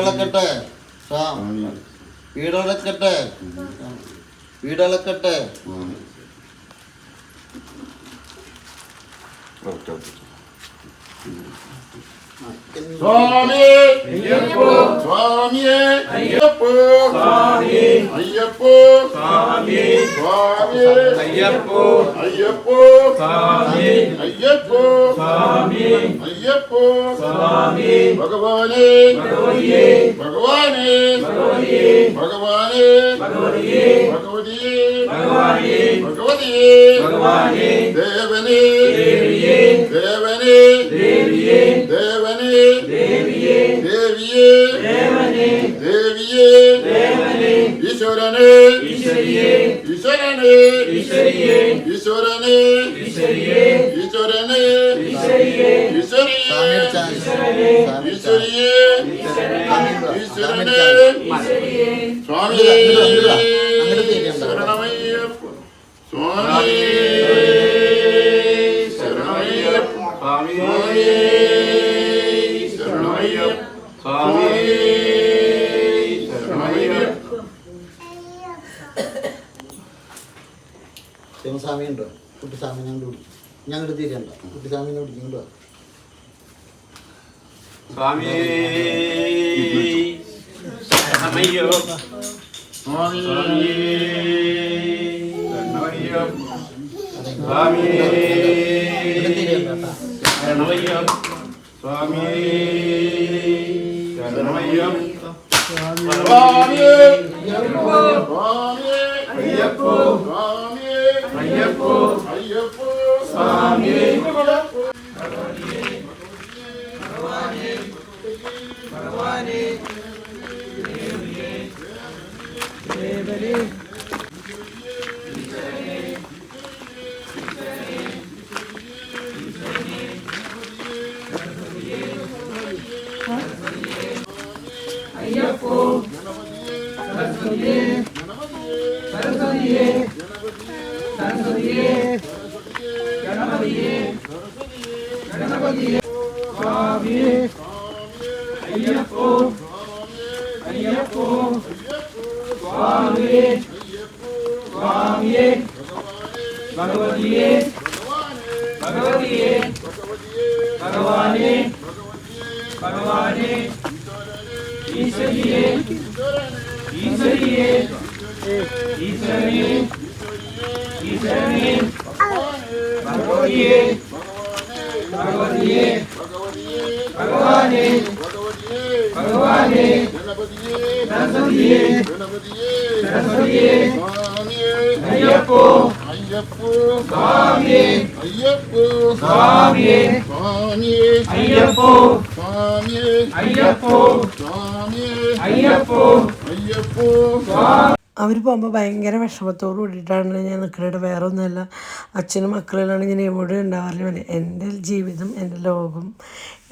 വീടളക്കട്ടെ വീടളക്കട്ടെ വീടളക്കട്ടെ. സ്വാമി അയ്യപ്പോ സ്വാമി അയ്യപ്പോ സ്വാമി അയ്യപ്പോ സ്വാമി സ്വാമി അയ്യപ്പോ അയ്യപ്പോ സ്വാമി അയ്യപ്പോ സ്വാമി അയ്യപ്പോ സ്വാമി ഭഗവാനേ ഭഗവതിയേ ഭഗവാനേ ഭഗവതിയേ ഭഗവാനേ ഭഗവതിയേ ഭഗവതിയേ ഭഗവാനേ ഭഗവതിയേ ഭഗവാനേ ദേവനേ ദേവിയേ ദേവനേ ദേവിയേ ദേവനേ ദേവിയേ ദേവിയേ ദേവനേ ദേവിയേ ദേവനേ ഈശ്വരനേ ഈശ്വരിയേ ഈശ്വരനേ ഈശ്വരിയേ ഈശ്വരനേ ഈശ്വരിയേ ഈശ്വരനേ ഈശ്വരിയേ ഈശ്വരിയേ ഈശ്വരിയേ ഈശ്വരനേ സ്വാമി ശരണമയ്യപ്പ സ്വാമി ശരണമയ്യപ്പ സ്വാമി ശരണമയ്യപ്പ സ്വാമി ശരണമയ്യപ്പ. ശിവസ്വാമി ഉണ്ടോ? കുട്ടിസ്വാമി ഞങ്ങളുടെ തീരുണ്ടോ? കുട്ടിസ്വാമിനെ വിളിക്കുന്നുണ്ടോ? സ്വാമി ശരണമയ്യപ്പ സ്വാമി ശരണമയ്യപ്പ സ്വാമി ശരണമയ്യപ്പ സ്വാമി ശരണമയ്യപ്പ സ്വാമി അയ്യപ്പോ സ്വാമി അയ്യപ്പോ സ്വാമി അയ്യപ്പോ അയ്യപ്പോ സ്വാമി അവർ പോകുമ്പോൾ ഭയങ്കര വിഷമത്തോട് കൂടിയിട്ടാണ് ഞാൻ നിൽക്കുന്നത്. വേറെ ഒന്നുമല്ല, അച്ഛനും മക്കളിലാണ് ഞാൻ എവിടെ ഉണ്ടാവാറില്ല. എൻ്റെ ജീവിതം, എൻ്റെ ലോകം,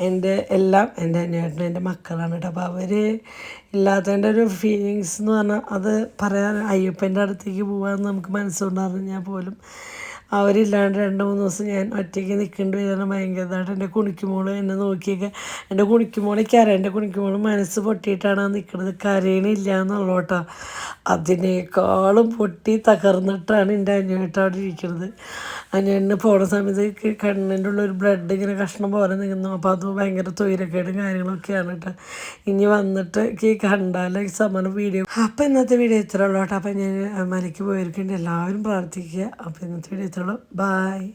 എൻ്റെ എല്ലാം എൻ്റെ അനിയേട്ടനും എൻ്റെ മക്കളാണ് കേട്ടോ. അപ്പോൾ അവർ ഇല്ലാത്തതിൻ്റെ ഒരു ഫീലിങ്സ് എന്ന് പറഞ്ഞാൽ അത് പറയാൻ അയ്യപ്പൻ്റെ അടുത്തേക്ക് പോകാമെന്ന് നമുക്ക് മനസ്സുകൊണ്ടറിഞ്ഞാൽ പോലും അവരില്ലാണ്ട് 2-3 ദിവസം ഞാൻ ഒറ്റയ്ക്ക് നിൽക്കേണ്ടി വരുന്ന ഭയങ്കരമായിട്ട് എൻ്റെ കുണിക്കുമോള് എന്നെ നോക്കിയൊക്കെ എൻ്റെ കുണിക്കുമോളേക്ക് അറിയാം. എൻ്റെ കുണിക്കുമോള് മനസ്സ് പൊട്ടിയിട്ടാണ് നിൽക്കുന്നത്, കരയണില്ല എന്നുള്ളൂ കേട്ടോ. അതിനേക്കാളും പൊട്ടി തകർന്നിട്ടാണ് എൻ്റെ അനിയേട്ടൻ അവിടെ ഇരിക്കുന്നത്. അനിയന് പോണ സമയത്ത് കണ്ണിൻ്റെ ഉള്ളൊരു ബ്ലഡ് ഇങ്ങനെ കഷ്ണം പോലെ നിൽക്കുന്നു. അപ്പോൾ അത് ഭയങ്കര തൊയിരക്കേടും കാര്യങ്ങളൊക്കെയാണ് കേട്ടോ. ഇനി വന്നിട്ട് കണ്ടാൽ സമാനം വീഡിയോ. അപ്പോൾ ഇന്നത്തെ വീഡിയോ ഇത്ര ഉള്ളൂ കേട്ടോ. അപ്പോൾ ഞാൻ മലയ്ക്ക് പോയിരിക്കേണ്ട എല്ലാവരും പ്രാർത്ഥിക്കുക. അപ്പോൾ ഇന്നത്തെ വീഡിയോ ഇത്ര ഉള്ളൂ. ബായ്.